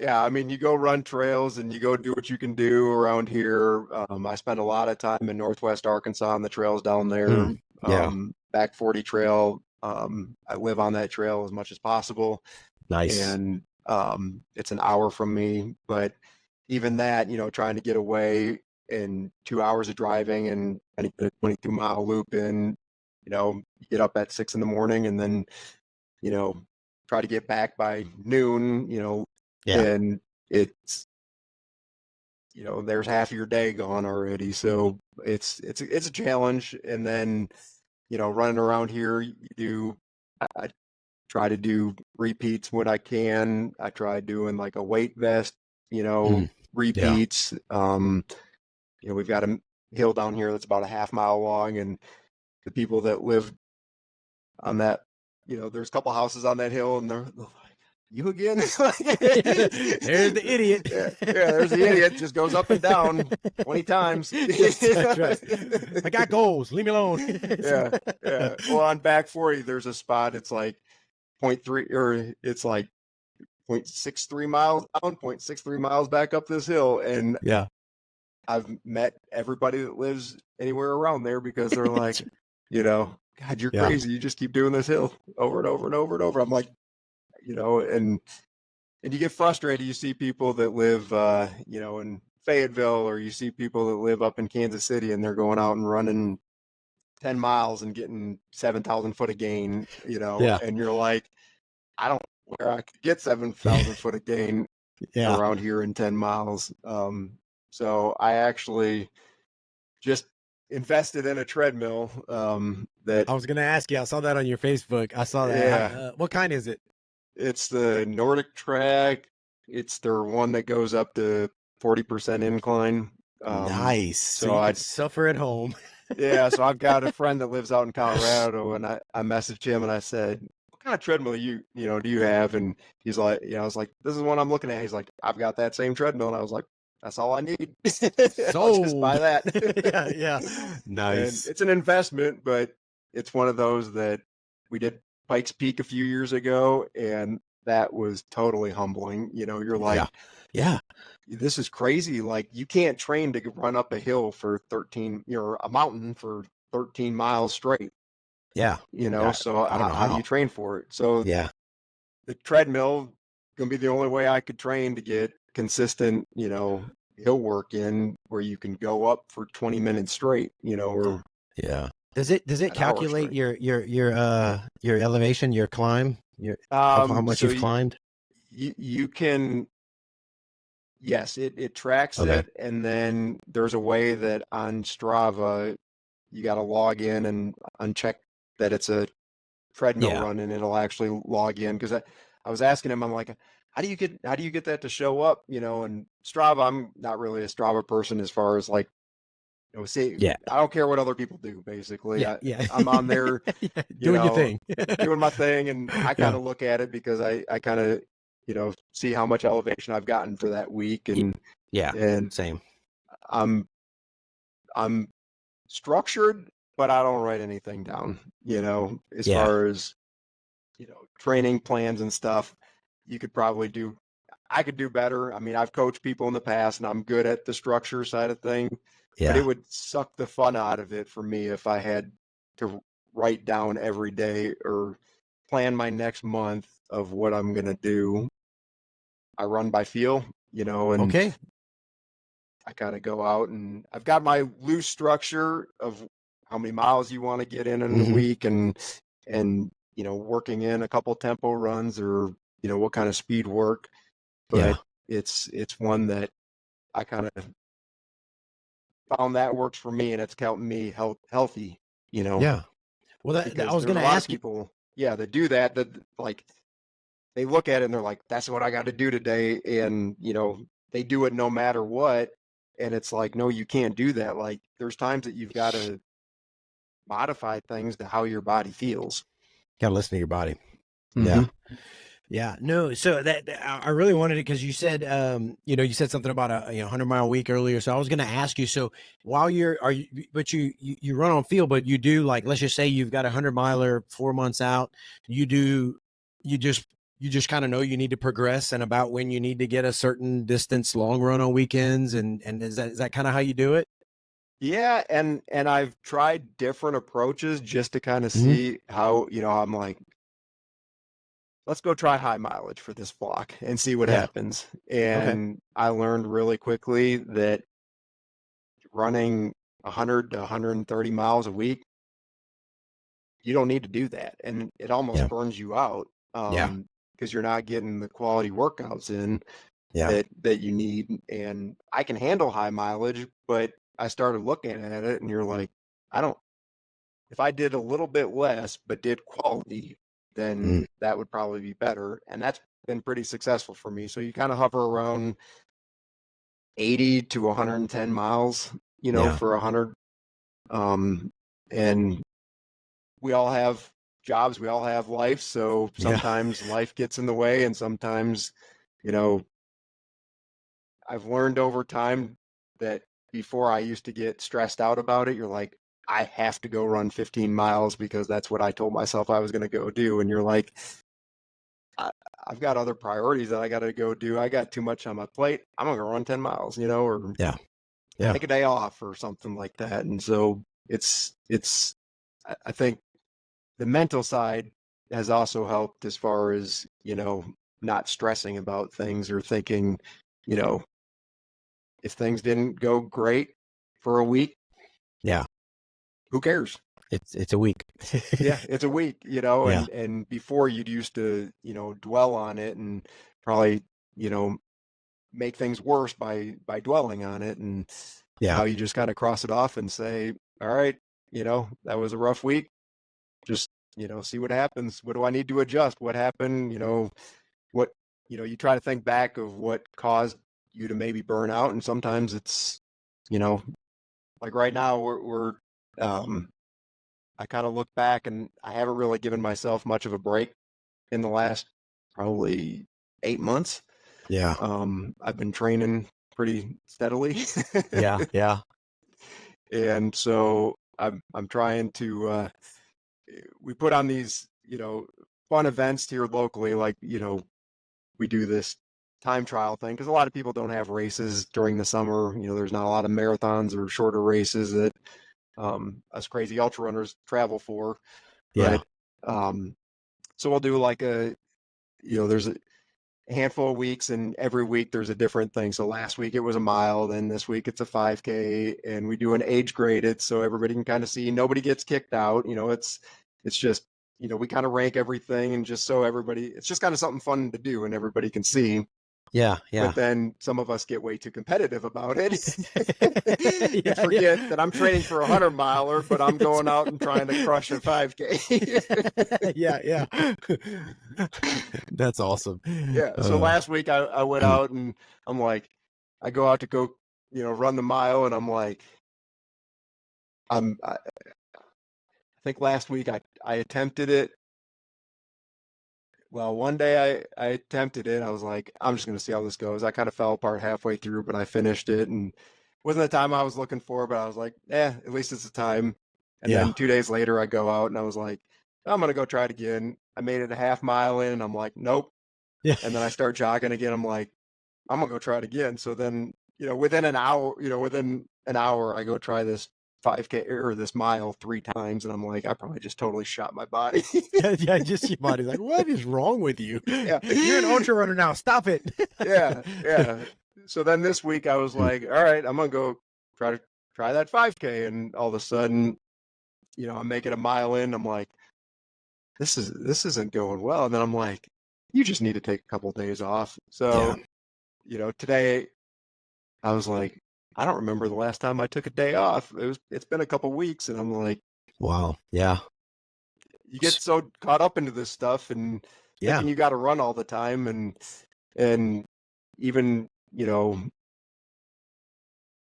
Yeah, I mean, you go run trails and you go do what you can do around here. I spent a lot of time in Northwest Arkansas on the trails down there. Yeah. Back 40 trail. I live on that trail as much as possible. Nice. And it's an hour from me, but even that, trying to get away in 2 hours of driving and a 22-mile loop in, you get up at 6 a.m. and then, try to get back by noon, Yeah. and it's, there's half of your day gone already. So it's a challenge. And then, running around here, I try to do repeats when I can. I try doing like a weight vest, Yeah. repeats. We've got a hill down here that's about a half-mile long, and the people that live on that, there's a couple houses on that hill, and they're like, you again? There's the idiot. Yeah, there's the idiot. Just goes up and down 20 times. That's right. I got goals. Leave me alone. Yeah. Well, on back 40, there's a spot. It's like 0.3, or it's like 0.63 miles down, 0.63 miles back up this hill. And yeah. I've met everybody that lives anywhere around there because they're like, God, you're crazy. You just keep doing this hill over and over and over and over. I'm like, and you get frustrated. You see people that live, in Fayetteville, or you see people that live up in Kansas City, and they're going out and running 10 miles and getting 7,000 foot of gain, and you're like, I don't know where I could get 7,000 foot of gain around here in 10 miles. So I actually just invested in a treadmill that I was going to ask you. I saw that on your Facebook. I saw that. Yeah. What kind is it? It's the Nordic Track. It's their one that goes up to 40% incline. Nice. So I suffer at home. Yeah. So I've got a friend that lives out in Colorado, and I messaged him and I said, what kind of treadmill do you have? And he's like, I was like, this is one I'm looking at. He's like, I've got that same treadmill. And I was like, that's all I need. I'll just buy that. yeah. Nice. And it's an investment, but it's one of those that we did Pikes Peak a few years ago, and that was totally humbling. You're like, yeah, this is crazy. Like, you can't train to run up a hill for a mountain for 13 miles straight. Yeah. So how do you train for it? So yeah, the treadmill gonna be the only way I could train to get consistent, hill work in, where you can go up for 20 minutes straight, or Does it calculate your elevation, your climb, how much you've climbed? You can, yes, it tracks it, and then there's a way that on Strava you got to log in and uncheck that it's a treadmill run, and it'll actually log in. Because I was asking him, I'm like, how do you get that to show up? And Strava, I'm not really a Strava person as far as like, I don't care what other people do, basically. I'm on there doing your thing. doing my thing, and I kind of look at it because I kind of see how much elevation I've gotten for that week, and and same. I'm structured, but I don't write anything down, as far as training plans and stuff. I could do better. I mean, I've coached people in the past, and I'm good at the structure side of things. But it would suck the fun out of it for me if I had to write down every day or plan my next month of what I'm going to do. I run by feel, and I kind of go out, and I've got my loose structure of how many miles you want to get in a week, and working in a couple tempo runs, or what kind of speed work. But it's one that I kind of found that works for me, and it's kept me healthy, Yeah. Well, I was going to ask people, that do that like, they look at it and they're like, that's what I got to do today. And, they do it no matter what. And it's like, no, you can't do that. Like, there's times that you've got to modify things to how your body feels. Got to listen to your body. Yeah. Yeah, no. So that I really wanted it because you said, you said something about a 100-mile week earlier. So I was going to ask you. So while you run on field, but you do, like, let's just say you've got a 100-miler 4 months out. You just kind of know you need to progress, and about when you need to get a certain distance long run on weekends, and is that kind of how you do it? Yeah, and I've tried different approaches just to kind of see how I'm like, let's go try high mileage for this block and see what happens. And I learned really quickly that running 100 to 130 miles a week, you don't need to do that. And it almost burns you out because you're not getting the quality workouts in that you need. And I can handle high mileage, but I started looking at it, and you're like, if I did a little bit less, but did quality, then that would probably be better. And that's been pretty successful for me. So you kind of hover around 80 to 110 miles, for 100. And we all have jobs. We all have life. So sometimes life gets in the way, and sometimes, you know, I've learned over time that before I used to get stressed out about it, you're like, I have to go run 15 miles because that's what I told myself I was going to go do. And you're like, I've got other priorities that I got to go do. I got too much on my plate. I'm going to go run 10 miles, or take a day off or something like that. And so I think the mental side has also helped as far as, not stressing about things or thinking, if things didn't go great for a week, who cares? It's a week. Yeah, it's a week, and before you'd used to, dwell on it and probably, make things worse by dwelling on it. And now you just kind of cross it off and say, all right, that was a rough week. Just, see what happens. What do I need to adjust? What happened? What, you try to think back of what caused you to maybe burn out. And sometimes it's, like right now we're I kind of look back and I haven't really given myself much of a break in the last probably 8 months. Yeah. I've been training pretty steadily. Yeah. And so I'm trying to, we put on these, fun events here locally. Like, we do this time trial thing because a lot of people don't have races during the summer. There's not a lot of marathons or shorter races that us crazy ultra runners travel for. Yeah. But so we'll do like there's a handful of weeks, and every week there's a different thing. So last week it was a mile, then this week it's a 5K, and we do an age graded so everybody can kind of see. Nobody gets kicked out. It's just, we kind of rank everything, and just so everybody, it's just kind of something fun to do and everybody can see. Yeah. But then some of us get way too competitive about it and forget that I'm training for 100-miler, but I'm going out and trying to crush a 5K. Yeah. That's awesome. Yeah. So last week I went out and I'm like, I go out to go, run the mile, and I'm like, I think last week I attempted it. Well, one day I attempted it. I was like, I'm just going to see how this goes. I kind of fell apart halfway through, but I finished it, and wasn't the time I was looking for, but I was like, at least it's the time. And then 2 days later I go out and I was like, I'm going to go try it again. I made it a half mile in and I'm like, nope. Yeah. And then I start jogging again. I'm like, I'm going to go try it again. So then, within an hour I go try this 5K or this mile 3 times, and I'm like, I probably just totally shot my body. Just your body's like, what is wrong with you? Yeah, you're an ultra runner now. Stop it. yeah. So then this week I was like, all right, I'm gonna go try that 5K, and all of a sudden, I'm making a mile in. I'm like, this isn't going well, and then I'm like, you just need to take a couple of days off. So, today I was like, I don't remember the last time I took a day off. It's been a couple weeks, and I'm like, wow. Yeah. You get so caught up into this stuff and thinking you got to run all the time, and even,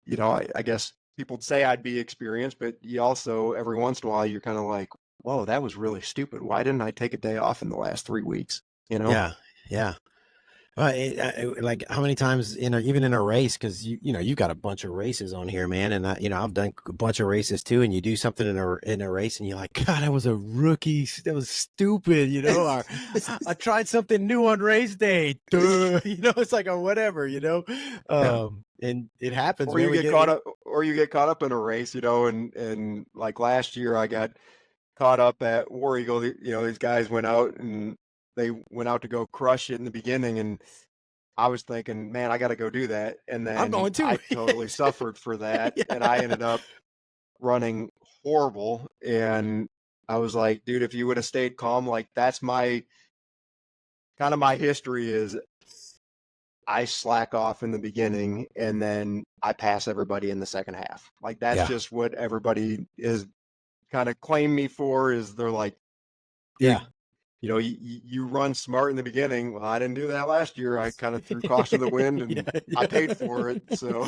I guess people say I'd be experienced, but you also, every once in a while, you're kind of like, whoa, that was really stupid. Why didn't I take a day off in the last 3 weeks? Yeah. Like how many times even in a race, because you've got a bunch of races on here, man, and I've done a bunch of races too, and you do something in a race and you're like, God, I was a rookie, that was stupid, I tried something new on race day, it's like a whatever, and it happens. Or you get caught up in a race, and like last year I got caught up at War Eagle. These guys went out and they went out to go crush it in the beginning, and I was thinking, man, I got to go do that. And then I'm going to. I totally suffered for that. And I ended up running horrible. And I was like, dude, if you would have stayed calm, like that's my history is I slack off in the beginning and then I pass everybody in the second half. Like that's just what everybody is kind of claim me for, is they're like, you run smart in the beginning. Well, I didn't do that last year. I kind of threw caution to the wind, and I paid for it. So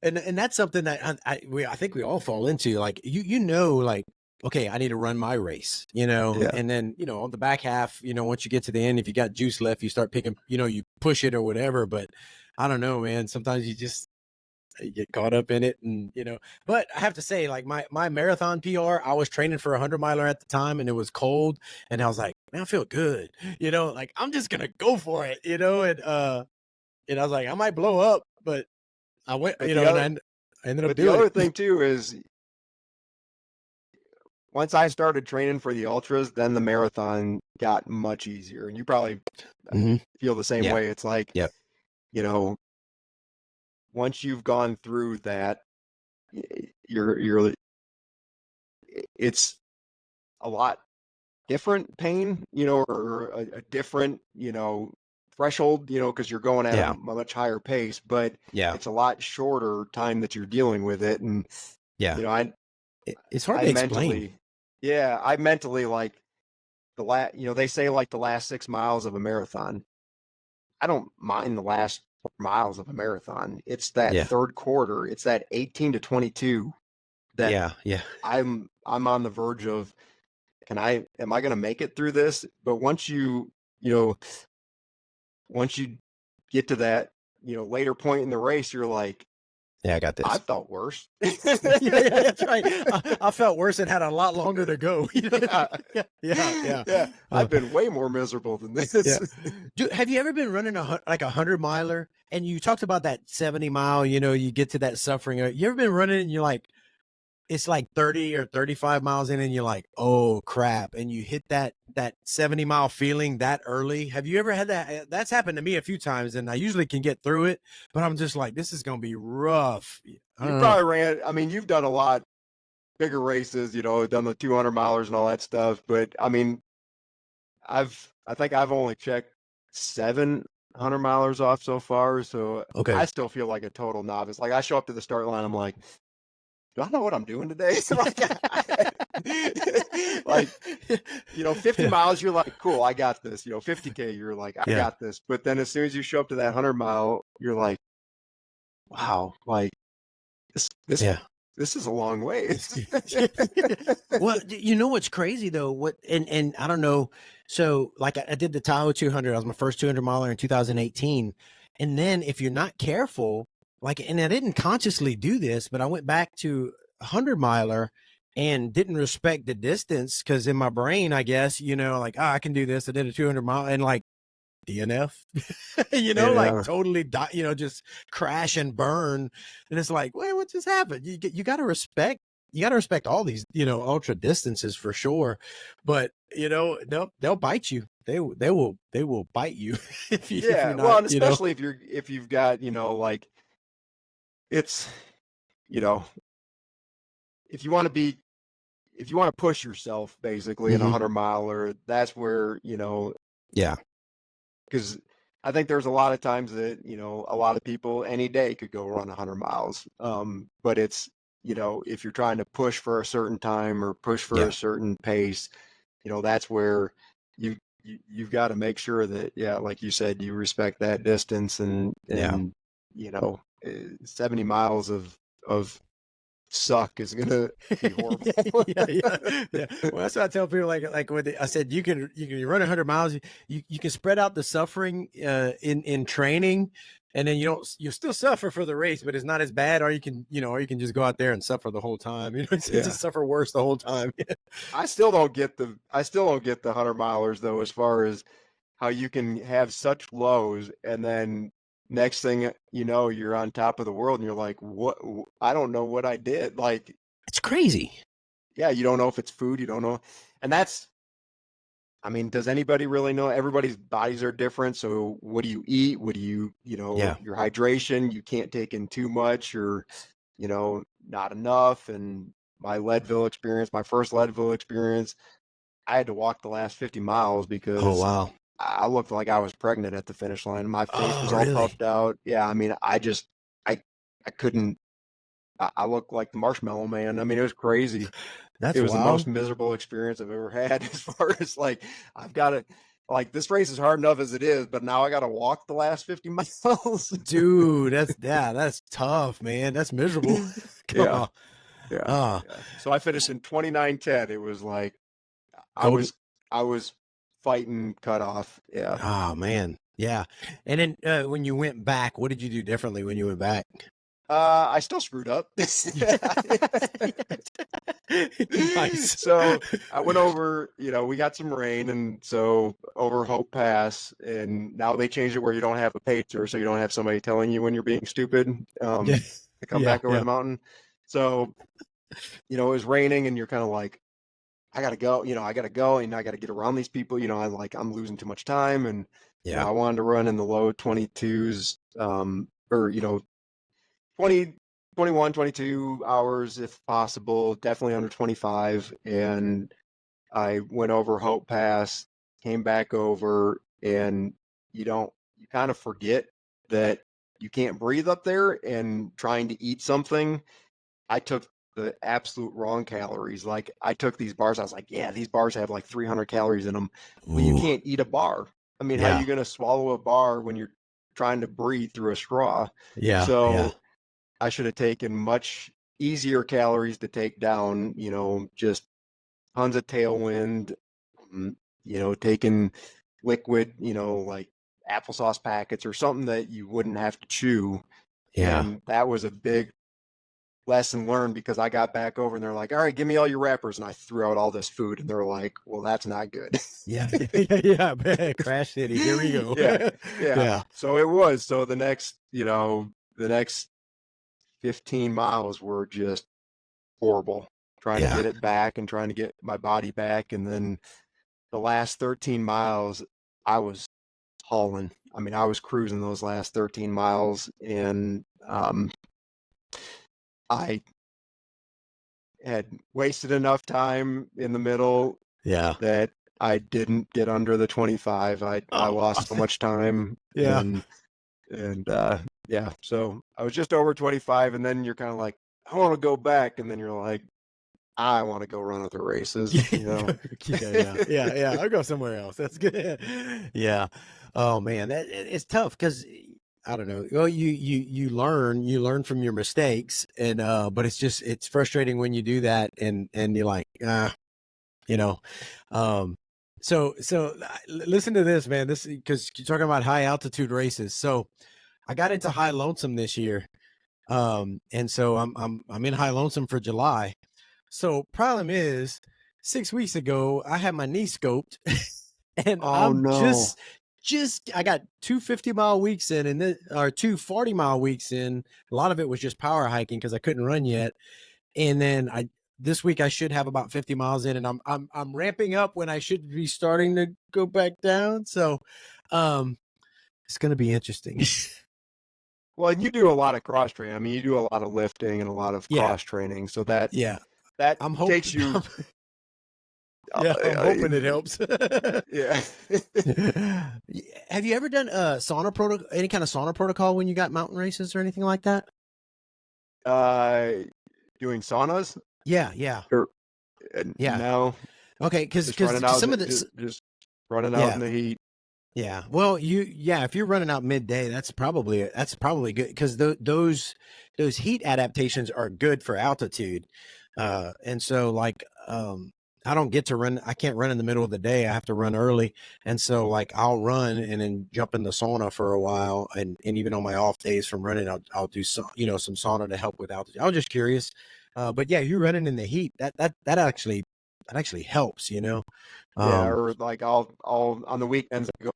And that's something that I think we all fall into. Like like okay, I need to run my race, you know, Yeah. and then, on the back half, once you get to the end, if you got juice left, you start picking, you push it or whatever. But I don't know, man, sometimes you get caught up in it and, but I have to say, like my marathon PR, I was training for a 100 miler at the time and it was cold and I was like, man, I feel good, like I'm just going to go for it, and I was like, I might blow up, but I went, But and I ended up the doing other it. thing too is once I started training for the ultras, then the marathon got much easier. And you probably Hmm. feel the same Yeah. way. It's like, Yep. you know, once you've gone through that, you're it's a lot different pain, or a different, threshold, because you're going at a Yeah. much higher pace, but Yeah. it's a lot shorter time that you're dealing with it. And, Yeah. you know, I, It's hard I to explain. mentally, yeah, I mentally like they say like the last 6 miles of a marathon. I don't mind the last 4 miles of a marathon. It's that Yeah. third quarter. It's that 18 to 22 that Yeah. Yeah. I'm on the verge of. Am I going to make it through this? But you know, once you get to that, later point in the race, you're like, Yeah. I got I this. felt worse. Yeah, that's right. I felt worse and had a lot longer to go. Yeah, Yeah, yeah, yeah. uh, I've been way more miserable than this. yeah. Dude, have you ever been running like 100 miler? And you talked about that 70 mile. You get to that suffering. You ever been running and you're like, it's like 30 or 35 miles in, and you're like, oh crap, and you hit that 70 mile feeling that early. Have you ever had that? That's happened to me a few times, and I usually can get through it, but I'm just like, this is gonna be rough. I You don't know. probably ran. I mean, you've done a lot bigger races, done the 200 milers and all that stuff. But I mean, I think I've only checked 700 milers off so far. So Okay. I still feel like a total novice. Like I show up to the start line, I'm like, do I know what I'm doing today? like, 50 Yeah. miles, you're like, cool, I got this. 50K, you're like, I Yeah. got this. But then as soon as you show up to that 100 mile, you're like, wow, like this Yeah. this is a long way. Well, you know what's crazy though? And I don't know. So like I did the Tahoe 200. I was my first 200 miler in 2018. And then if you're not careful, like, and I didn't consciously do this, but I went back to a 100 miler and didn't respect the distance because in my brain, I guess, like, oh, I can do this. I did a 200 mile and like DNF, like Yeah. totally die, just crash and burn. And it's like, wait, what just happened? You got to respect all these, ultra distances for sure. But, they'll bite you. They will bite you if Yeah. you're Well, not, and especially if you've got, like it's, you know, if you want to be if you want to push yourself basically in a Mhm. 100 miler, that's where, Yeah. because I think there's a lot of times that, a lot of people any day could go run 100 miles. But it's, if you're trying to push for a certain time or push for Yeah. a certain pace, that's where you've got to make sure that, yeah, like you said, you respect that distance Yeah. and, 70 miles of suck is gonna be horrible. Yeah. Well, that's what I tell people. Like when I said you can run 100 miles, you can spread out the suffering in training, and then you still suffer for the race, but it's not as bad. Or you can just go out there and suffer the whole time. Yeah. Just suffer worse the whole time. I still don't get the 100 milers though, as far as how you can have such lows and then next thing you know, you're on top of the world and you're like, what? I don't know what I did. Like, It's crazy. yeah, you don't know if it's food, you don't know. And I mean, does anybody really know? Everybody's bodies are different. So what do you eat? What do Yeah. your hydration, you can't take in too much or, not enough. And my first Leadville experience, I had to walk the last 50 miles Oh because wow. I looked like I was pregnant at the finish line. My face Oh was all really? puffed out. Yeah, I mean, I couldn't. I looked like the Marshmallow Man. I mean, it was crazy. It That's was the wild. most miserable experience I've ever had. As far as like, I've got to like this race is hard enough as it is, but now I got to walk the last 50 miles. Dude, that's tough, man. That's miserable. Come Yeah. on. Yeah. Oh, Yeah. So I finished in 29:10. It was like I golden. was I was fighting cutoff. Yeah. Oh man. Yeah. And then when you went back, what did you do differently when you went back? I still screwed up. Nice. So I went over, we got some rain, and so over Hope Pass, and now they changed it where you don't have a pacer, so you don't have somebody telling you when you're being stupid Yeah. to come Yeah. back over Yeah. the mountain. So, it was raining, and you're kind of like, I gotta go, I gotta go, and I gotta get around these people. I'm losing too much time, and Yeah. I wanted to run in the low 22s, or 20, 21, 22 hours if possible, definitely under 25. And I went over Hope Pass, came back over, and you kind of forget that you can't breathe up there, and trying to eat something, I took the absolute wrong calories. Like, I took these bars, I was like, yeah, these bars have like 300 calories in them. Well, you Ooh. can't eat a bar. I mean, how are Yeah. you going to swallow a bar when you're trying to breathe through a straw? Yeah. Yeah. So I should have taken much easier calories to take down, just tons of tailwind, mm, taking liquid, like applesauce packets or something that you wouldn't have to chew. Yeah. And that was a big lesson learned, because I got back over and they're like, all right, give me all your wrappers. And I threw out all this food, and they're like, well, that's not good. Yeah. Yeah. Yeah. Crash City. Here we go. Yeah. Yeah. Yeah. So it was. So the next 15 miles were just horrible, trying to Yeah. get it back and trying to get my body back. And then the last 13 miles, I was hauling. I mean, I was cruising those last 13 miles, and I had wasted enough time in the middle Yeah. that I didn't get under the 25. I Oh. lost so much time, Yeah. and yeah, so I was just over 25, and then you're kind of like, I want to go back, and then you're like, I want to go run other races, Yeah. Yeah. Yeah. Yeah. I'll go somewhere else. That's good. Yeah. Oh man, it's tough because I don't know. Well, you learn from your mistakes, and but it's frustrating when you do that, and you're like, you know, um, so listen to this, man. This because you're talking about high altitude races. So I got into High Lonesome this year, and so I'm in High Lonesome for July. So problem is, 6 weeks ago I had my knee scoped, and Oh I'm no. just I got 2 50-mile weeks in, and or 2 40-mile weeks in. A lot of it was just power hiking because I couldn't run yet, and then this week I should have about 50 miles in, and I'm ramping up when I should be starting to go back down. So, it's going to be interesting. Well, and you do a lot of cross training. I mean, you do a lot of lifting and a lot of Yeah, cross training, so that yeah. that I'm takes hoping. you. Yeah, I'm hoping it helps. Yeah. Have you ever done sauna protocol, any kind of sauna protocol when you got mountain races or anything like that? uh, Doing saunas? Yeah, yeah, Or yeah. no, Okay, because just running out, some of this, just running out yeah, in the heat. yeah. Well, if you're running out midday, that's probably good because those heat adaptations are good for altitude, and so like I don't get to run. I can't run in the middle of the day. I have to run early, and so like I'll run and then jump in the sauna for a while, and even on my off days from running, I'll do some some sauna to help with altitude. I was just curious, but yeah, you're running in the heat. That actually helps. Yeah, Um, or like I'll on the weekends I go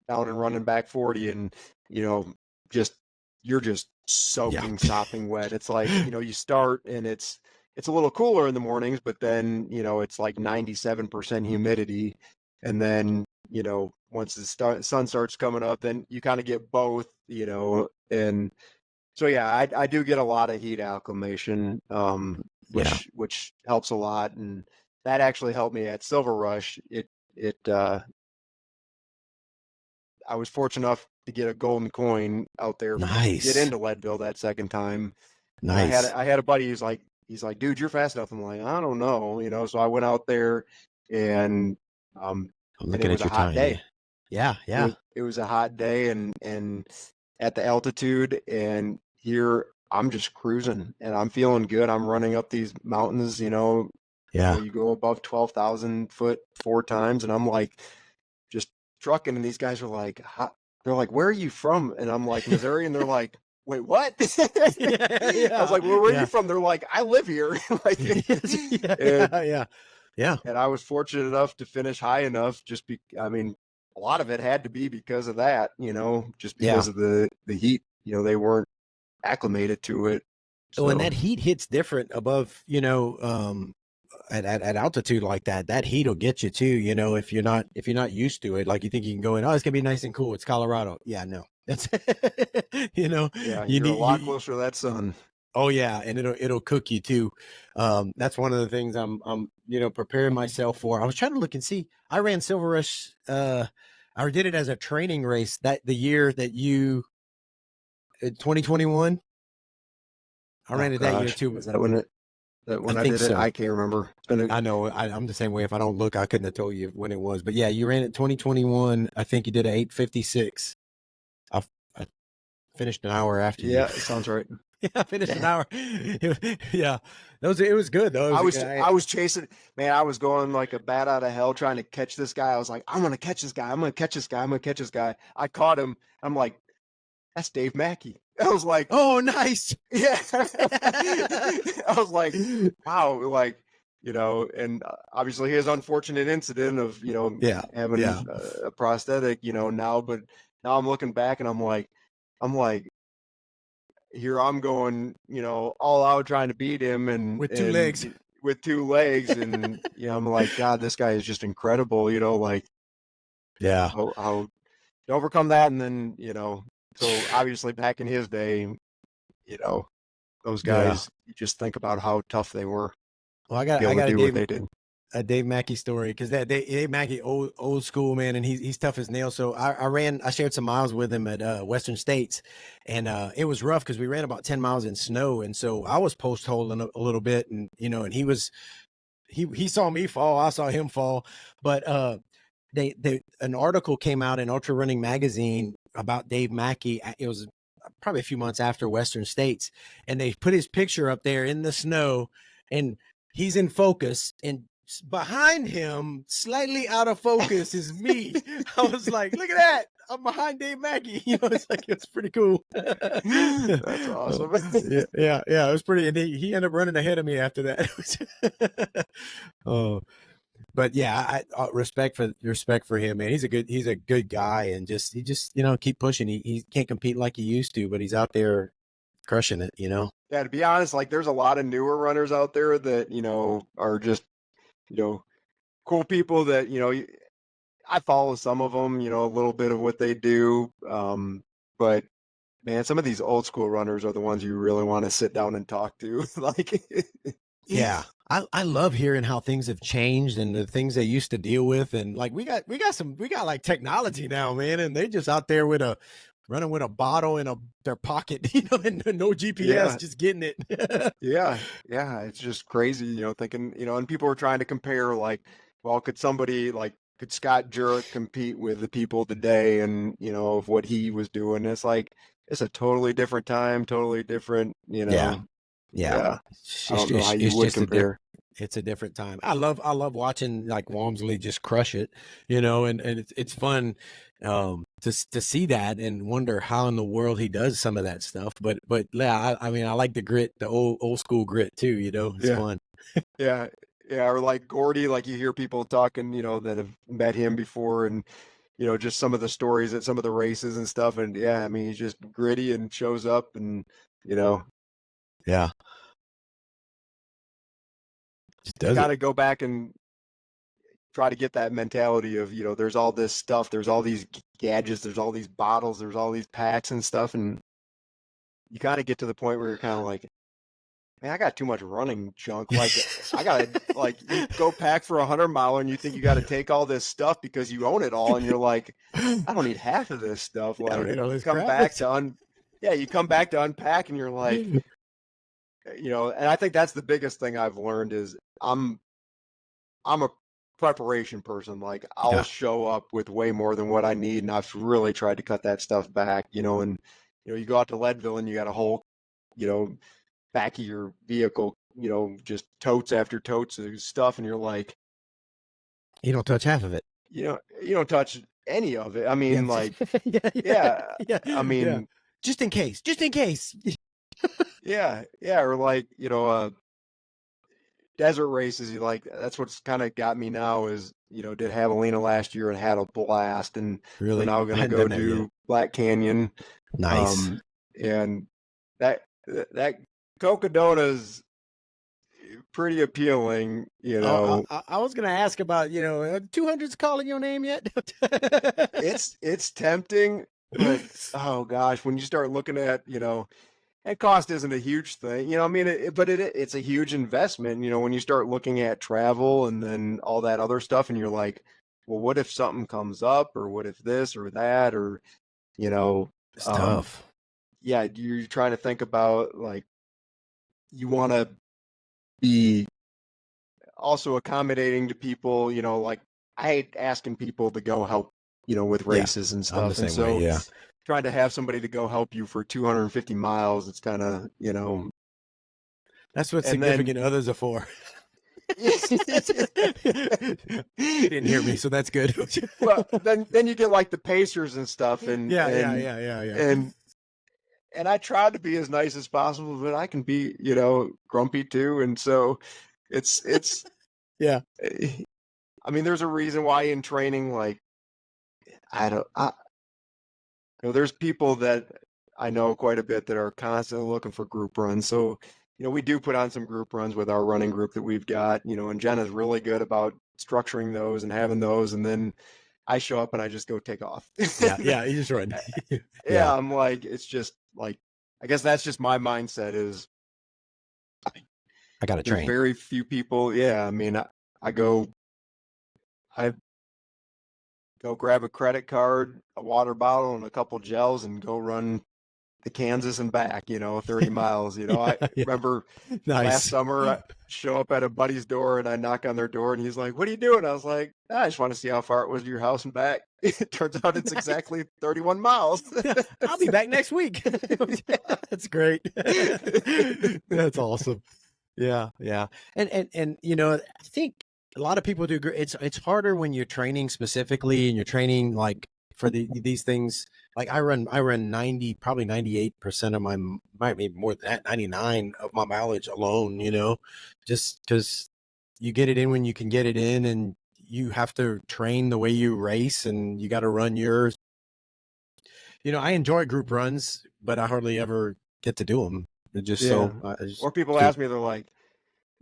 down and running back 40, and you know just you're just yeah, soaking, sopping wet. It's like you start and it's a little cooler in the mornings, but then it's like 97% humidity, and then once the sun starts coming up, then you kind of get both, and so yeah, I do get a lot of heat acclimation, yeah, which helps a lot, and that actually helped me at Silver Rush. It I was fortunate enough to get a golden coin out there to get nice, into Leadville that second time, and nice. I had a buddy he's like, dude, you're fast enough. I'm like, I don't know, So I went out there, and um I'm and it looking was at a your hot time. Yeah, day. yeah, It yeah. was a hot day, and at the altitude, and here I'm just cruising and I'm feeling good. I'm running up these mountains, Yeah. you go above 12,000 foot 4 times, and I'm like just trucking, and these guys are like, they're like, "Where are you from?" And I'm like, "Missouri," and they're like, "Wait, what?" Yeah, I was yeah, like, "Well, where are you yeah. from?" They're like, "I live here." Like, Yes, yeah, and yeah, yeah, yeah, and I was fortunate enough to finish high enough. I mean, a lot of it had to be because of that, just yeah. because of the heat. They weren't acclimated to it, When so that heat hits different above, at altitude like that, that heat will get you too. If you're not used to it, like you think you can go in, oh, it's gonna be nice and cool. It's Colorado. Yeah, no, that's yeah, you you're a need lot you. closer to that sun. Oh yeah, and it'll cook you too. That's one of the things I'm preparing myself for. I was trying to look and see. I ran Silver Rush. I did it as a training race that the year that you 2021. I Oh ran it that year gosh, too. is that I when I think did it? so. I can't remember. It's been I know I'm the same way. If I don't look, I couldn't have told you when it was. But yeah, you ran it 2021. I think you did a 8:56. I finished an hour after you. yeah, it sounds right. Yeah, I finished an hour. Yeah, it was good though. I was chasing, man. I was going like a bat out of hell trying to catch this guy. I was like, I'm gonna catch this guy. I'm gonna catch this guy. I'm gonna catch this guy. I caught him. I'm like, that's Dave Mackey. I was like, Oh, nice. yeah. I was like, wow, like, and obviously his unfortunate incident of, Yeah, having yeah, a prosthetic, now, but now I'm looking back and I'm like, here I'm going, all out trying to beat him with two legs. with 2 legs, and I'm like, God, this guy is just incredible, like Yeah, how to overcome that, and then so obviously back in his day, those yeah. guys, you just think about how tough they were Well, to be I able to got do what they did. a Dave Mackey story because that Dave Mackey old school man, and he's tough as nails. So I shared some miles with him at Western States, and it was rough because we ran about 10 miles in snow, and so I was post holing a little bit, and and he saw me fall, I saw him fall, but they an article came out in Ultra Running magazine about Dave Mackey. It was probably a few months after Western States, and they put his picture up there in the snow, and he's in focus, and behind him, slightly out of focus, is me. I was like, look at that. I'm behind Dave Mackey. It's pretty cool. That's awesome. Yeah. It was pretty. And he ended up running ahead of me after that. Oh, but yeah, respect for him, man. He's a good guy, and he just keep pushing. He can't compete like he used to, but he's out there crushing it. Yeah, to be honest, like there's a lot of newer runners out there that are just cool people that I follow some of them, a little bit of what they do. But man, some of these old school runners are the ones you really want to sit down and talk to. Like, Yeah. I love hearing how things have changed and the things they used to deal with. And like we got like technology now, man. And they just out there running with a bottle in their pocket, and no GPS, yeah, just getting it. yeah. It's just crazy, thinking, and people are trying to compare, like, well, could Scott Jurek compete with the people today and, of what he was doing? It's like, it's a totally different time, totally different, Yeah. Yeah. Yeah. I don't know how you It's would just compare. it's a different time. I love watching like Walmsley just crush it, and it's fun to see that and wonder how in the world he does some of that stuff. But yeah, I mean I like the grit, the old school grit too, it's Yeah. fun. Yeah. Yeah. Or like Gordy, like you hear people talking, that have met him before, and, just some of the stories at some of the races and stuff. And yeah, I mean, he's just gritty and shows up, and, you know, Yeah. Just you does it. kind of go back and try to get that mentality of, there's all this stuff, there's all these gadgets, there's all these bottles, there's all these packs and stuff. And you kind of get to the point where you're kind of like, man, I got too much running junk. Like, I gotta, like, you go pack for 100 mile and you think you got to take all this stuff because you own it all, and you're like, I don't need half of this stuff. I don't Like, need all you this come crap. back to you come back to unpack, and you're like, and I think that's the biggest thing I've learned is I'm a preparation person. Like, I'll Yeah. show up with way more than what I need, and I've really tried to cut that stuff back. And you go out to Leadville and you got a whole back of your vehicle, just totes after totes of stuff. And you're like, You don't touch half of it. you don't touch any of it. I Yeah. mean, like, Yeah. yeah, Yeah. I Yeah. mean, Just in case. Just in case. yeah. Or like, desert races, that's what's kind of got me now is, did Javelina last year and had a blast. And we're Really? now I going to hadn't go done that yet. do Black Canyon. Nice. And that Cocodona's pretty appealing, Oh, I was going to ask about, 200's calling your name yet? it's tempting, but oh gosh, when you start looking at, and cost isn't a huge thing, I mean, it's a huge investment, when you start looking at travel and then all that other stuff, and you're like, well, what if something comes up, or what if this or that, or, It's tough. yeah, you're trying to think about, like, you want to be also accommodating to people, like I hate asking people to go help, with races and I'm the stuff. And same way. so Yeah. trying to have somebody to go help you for 250 miles, it's kind of, That's what and then significant others are for. you didn't hear me, so that's good. Well, then you get like the pacers and stuff, and yeah. And I try to be as nice as possible, but I can be, grumpy too. And so it's yeah. I mean, there's a reason why in training, like, there's people that I know quite a bit that are constantly looking for group runs. So, we do put on some group runs with our running group that we've got, and Jenna's really good about structuring those and having those. And then I show up and I just go take off. Yeah. You just run. Yeah. I'm like, it's just like, I guess that's just my mindset is I got to there's train. very few people. Yeah. I mean, I go grab a credit card, a water bottle, and a couple gels and go run to Kansas and back, 30 miles. I remember last summer I show up at a buddy's door and I knock on their door and he's like, "What are you doing?" I was like, "I just want to see how far it was to your house and back." It turns out it's exactly 31 miles. I'll be back next week. That's great. That's awesome. Yeah. And I think a lot of people do. It's harder when you're training specifically and you're training like for these things. Like I run probably 98% of might be more than that, 99 of my mileage alone, just because you get it in when you can get it in, and you have to train the way you race, and you got to run yours. I enjoy group runs, but I hardly ever get to do them. Or people ask me, they're like,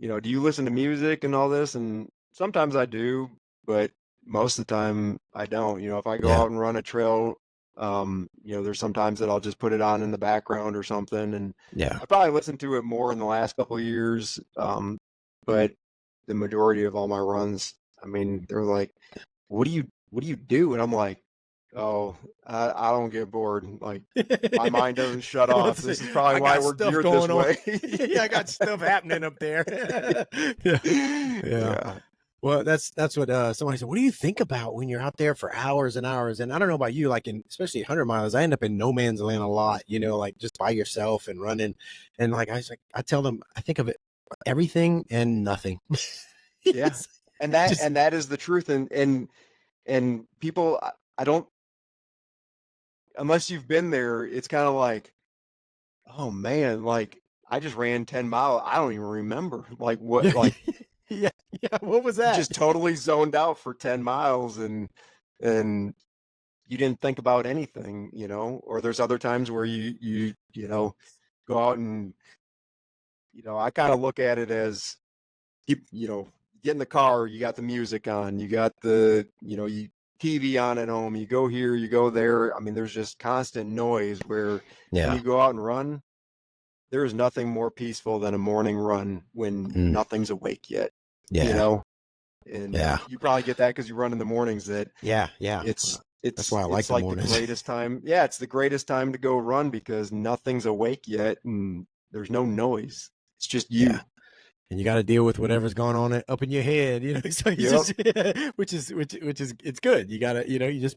do you listen to music and all this? And sometimes I do, but most of the time I don't. If I go out and run a trail, there's sometimes that I'll just put it on in the background or something. And I probably listened to it more in the last couple of years. But the majority of all my runs, I mean, they're like, what do you do? And I'm like, oh, I don't get bored. Like, my mind doesn't shut off. This is probably why we're geared this way. Yeah, I got stuff happening up there. Yeah. Well, that's what somebody said. What do you think about when you're out there for hours and hours? And I don't know about you, like especially 100 miles, I end up in no man's land a lot, like just by yourself and running. And like I tell them, I think of it everything and nothing. Yeah. And that is the truth. And people, I don't, unless you've been there, it's kind of like, oh man, like I just ran 10 miles. I don't even remember like what, like, yeah. What was that? Just totally zoned out for 10 miles and you didn't think about anything, or there's other times where you go out and, I kind of look at it as, get in the car, you got the music on, you got the, TV on at home, you go here, you go there. I mean, there's just constant noise where when you go out and run, there is nothing more peaceful than a morning run when nothing's awake yet. And you probably get that because you run in the mornings. That it's that's why I like the mornings. The greatest time. Yeah, it's the greatest time to go run because nothing's awake yet and there's no noise. It's just you. Yeah. And you got to deal with whatever's going on up in your head, So you just, which is it's good. You got to you just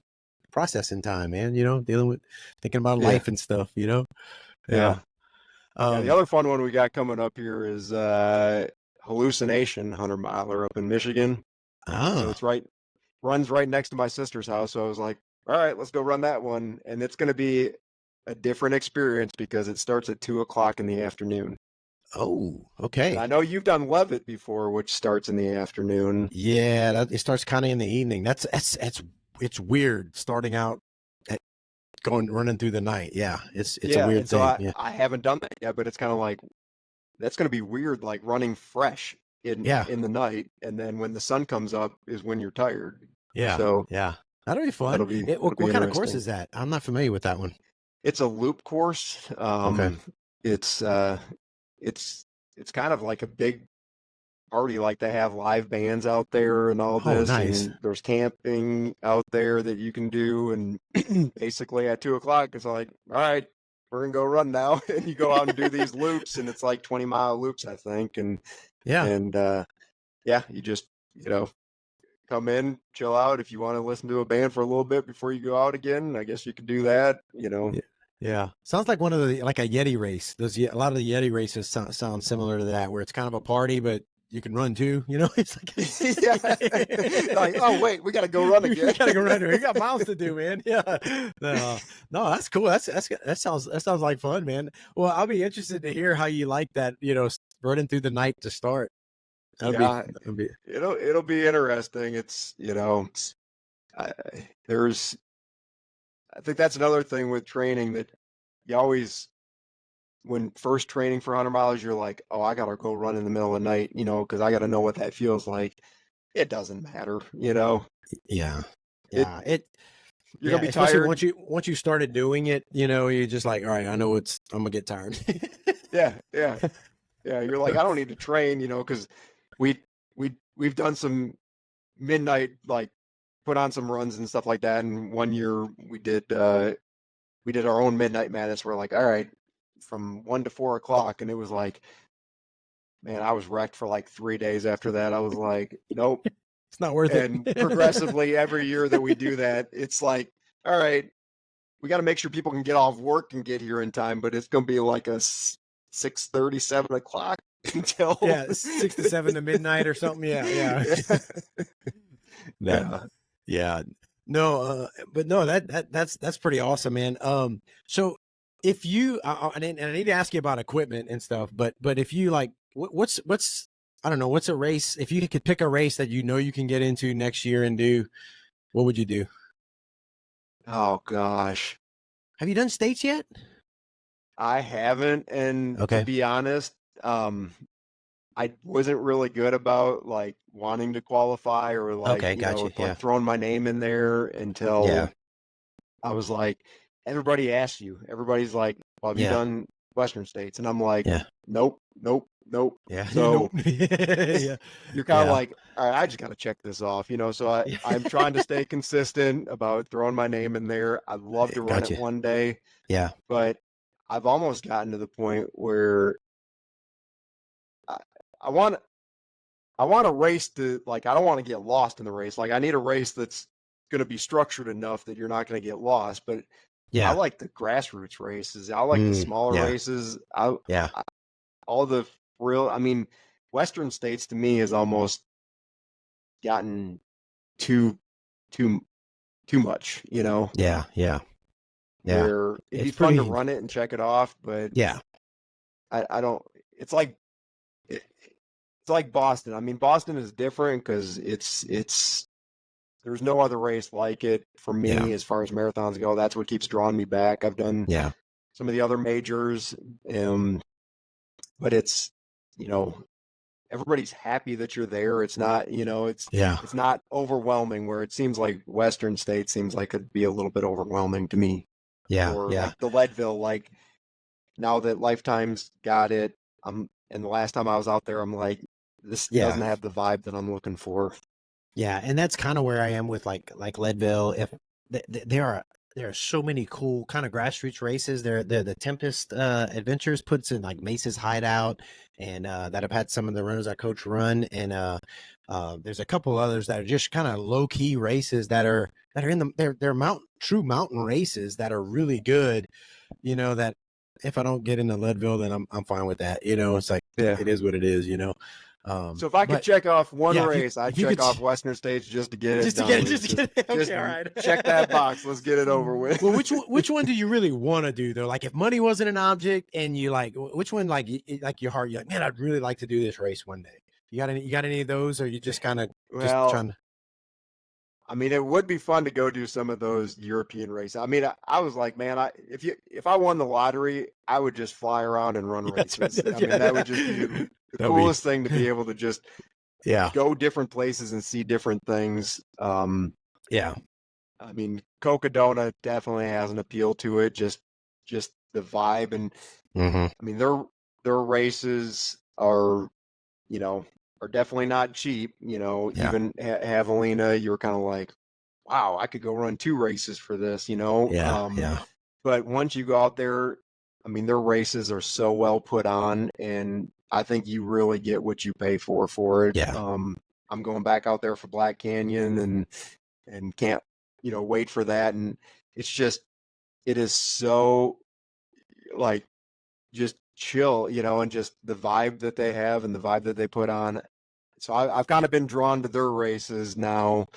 processing time, man. Dealing with thinking about life and stuff. Yeah. Yeah, the other fun one we got coming up here is Hallucination 100-miler up in Michigan. So it's runs right next to my sister's house. So I was like, all right, let's go run that one. And it's going to be a different experience because it starts at 2 o'clock in the afternoon. Oh, And okay. I know you've done Levitt before, which starts in the afternoon. Yeah, it starts kind of in the evening. It's weird starting out at running through the night. Yeah, it's a weird and so thing. Yeah. I haven't done that yet, but it's kind of like that's going to be weird, like running fresh Yeah. in the night, and then when the sun comes up is when you're tired. Yeah. So yeah. That'll be fun. that'll be What kind of course interesting. is that? I'm not familiar with that one. It's a loop course. Okay. It's it's kind of like a big party. Like they have live bands out there and all Oh, this, nice. and there's camping out there that you can do. And basically at 2 o'clock, it's like, all right, we're gonna go run now, and you go out and do these loops, and it's like 20-mile loops, I think. And Yeah. yeah, you just come in, chill out. If you want to listen to a band for a little bit before you go out again, I guess you could do that. Yeah. Sounds like one of the like a Yeti race. A lot of the Yeti races sound similar to that, where it's kind of a party, but you can run too. It's like yeah, like, oh wait, we got to go run again. We gotta go run. We got miles to do, man. Yeah. No, that's cool. That sounds like fun, man. Well, I'll be interested to hear how you like that. Running through the night to start. It'll be interesting. It's I think that's another thing with training that you always, when first training for 100 miles, you're like, oh, I gotta go run in the middle of the night, because I gotta know what that feels like. It doesn't matter. Yeah. Yeah. You're gonna be especially tired. once you started doing it, you're just like, all right, I know I'm gonna get tired. Yeah. You're like, I don't need to train, because we've done some midnight, like put on some runs and stuff like that. And one year we did our own midnight madness. We're like, all right, from 1 to 4 o'clock, and it was like, man, I was wrecked for like 3 days after that. I was like, nope, it's not worth and it. progressively every year that we do that, it's like, all right, we got to make sure people can get off work and get here in time, but it's gonna be like a 6:30, 7 o'clock until 6 to 7 to midnight or something. Yeah. Yeah. No, but no, that's pretty awesome, man. So if you, and I need to ask you about equipment and stuff, but if you like, what's I don't know, what's a race? If you could pick a race that you can get into next year and do, what would you do? Oh gosh, have you done states yet? I haven't, and to be honest, I wasn't really good about like wanting to qualify or like, like throwing my name in there until I was like, everybody asks you, everybody's like, well, have you done Western states? And I'm like, nope. Yeah. So yeah. You're kind of like, all right, I just got to check this off, so I'm trying to stay consistent about throwing my name in there. I'd love to run it one day. Yeah. But I've almost gotten to the point where I want a race to, like, I don't want to get lost in the race. Like, I need a race that's going to be structured enough that you're not going to get lost. But I like the grassroots races. I like the smaller races. All the real, Western states to me has almost gotten too much, Yeah. Where it'd be fun to run it and check it off, but I don't. It's like Boston. Boston is different because there's no other race like it for me as far as marathons go. That's what keeps drawing me back. I've done some of the other majors, but it's everybody's happy that you're there. It's not it's not overwhelming. Where it seems like Western states seems like it'd be a little bit overwhelming to me. Like the Leadville, like now that Lifetime's got it, and the last time I was out there, I'm like, this doesn't have the vibe that I'm looking for. Yeah, and that's kind of where I am with like Leadville. If there are so many cool kind of grassroots races. The Tempest Adventures puts in like Mace's Hideout, and that have had some of the runners I coach run, and there's a couple others that are just kind of low key races that are in they're true mountain races that are really good. That if I don't get into Leadville, then I'm fine with that. You know, it's like, Yeah. it is what it is, you know? So if I could check off one yeah, race, I'd check off Western States just to get it done. Okay, all right. Check that box. Let's get it over with. Well, which one do you really want to do though? Like, if money wasn't an object, and you like, which one, like your heart, you're like, man, I'd really like to do this race one day. You got any of those, or you just kind of just trying to? I mean, it would be fun to go do some of those European races. I mean, I was like, man, if I won the lottery, I would just fly around and run races. I mean, that would just be the coolest thing, to be able to just go different places and see different things. Yeah. I mean, Cocodona definitely has an appeal to it. Just the vibe, and I mean, their races are, you know, are definitely not cheap. You know, even Javelina, you're kind of like, wow, I could go run 2 races for this, you know? Yeah. But once you go out there, I mean, their races are so well put on, and I think you really get what you pay for it. Yeah. I'm going back out there for Black Canyon, and can't, you know, wait for that. And it's just, it is so, like, just chill, you know, and just the vibe that they have and the vibe that they put on. So I've kind of been drawn to their races now,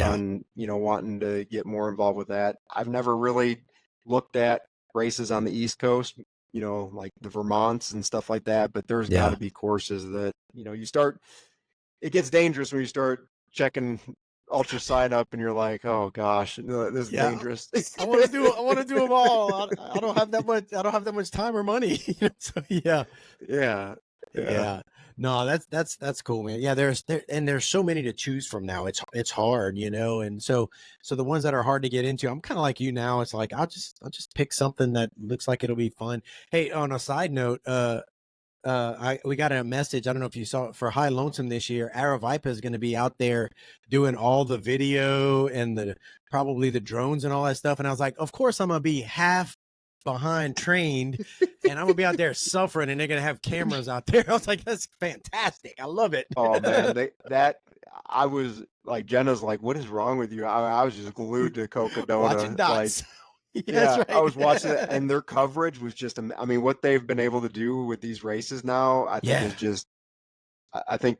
on, you know, wanting to get more involved with that. I've never really looked at races on the East Coast, you know, like the Vermonts and stuff like that, but there's got to be courses that, you know, it gets dangerous when you start checking ultra sign up and you're like, oh gosh, this is dangerous. I want to do them all. I don't have that much time or money. So yeah. No, that's cool, man. Yeah, there's so many to choose from now. It's hard, you know, and so the ones that are hard to get into, I'm kind of like you now. It's like I'll just pick something that looks like it'll be fun. Hey, on a side note, we got a message. I don't know if you saw it, for High Lonesome this year. Aravipa is going to be out there doing all the video and probably the drones and all that stuff. And I was like, of course I'm going to be half behind trained, and I'm going to be out there suffering, and they're going to have cameras out there. I was like, that's fantastic. I love it. Oh man, I was like, Jenna's like, what is wrong with you? I was just glued to Cocodona. Watching dots. Like, yeah, right. I was watching it, and their coverage was just, I mean, what they've been able to do with these races now, I think is just, I think,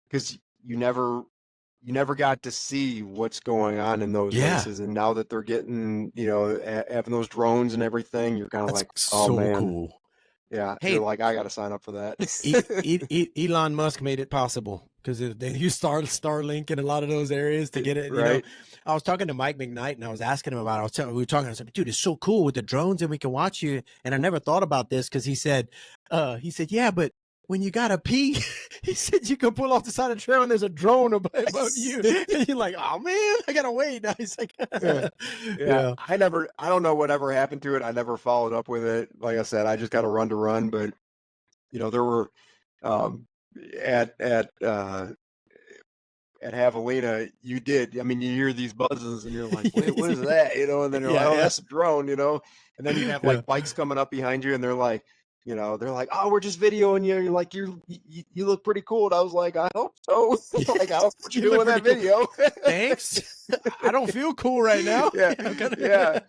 because you never got to see what's going on in those races, and now that they're getting, you know, having those drones and everything, you're kind of like, oh so man, cool. Yeah, hey, you're like, I got to sign up for that. Elon Musk made it possible, because they use Starlink in a lot of those areas to get it. You know, I was talking to Mike McKnight, and I was asking him about it. We were talking. I was like, dude, it's so cool with the drones, and we can watch you. And I never thought about this, because he said, yeah, but when you gotta pee, he said you can pull off the side of the trail and there's a drone above you, and you're like, oh man, I gotta wait. Now he's like, yeah. I don't know whatever happened to it. I never followed up with it. Like I said, I just got to run. But you know, there were at Javelina, you did. I mean, you hear these buzzes, and you're like, wait, what is that? You know, and then you're like, oh, that's a drone. You know, and then you have like bikes coming up behind you, and they're like, you know, they're like, oh, we're just videoing you. And you're like, you look pretty cool. And I was like, I hope so. Like, I hope what you do in that video. Thanks. I don't feel cool right now. Yeah.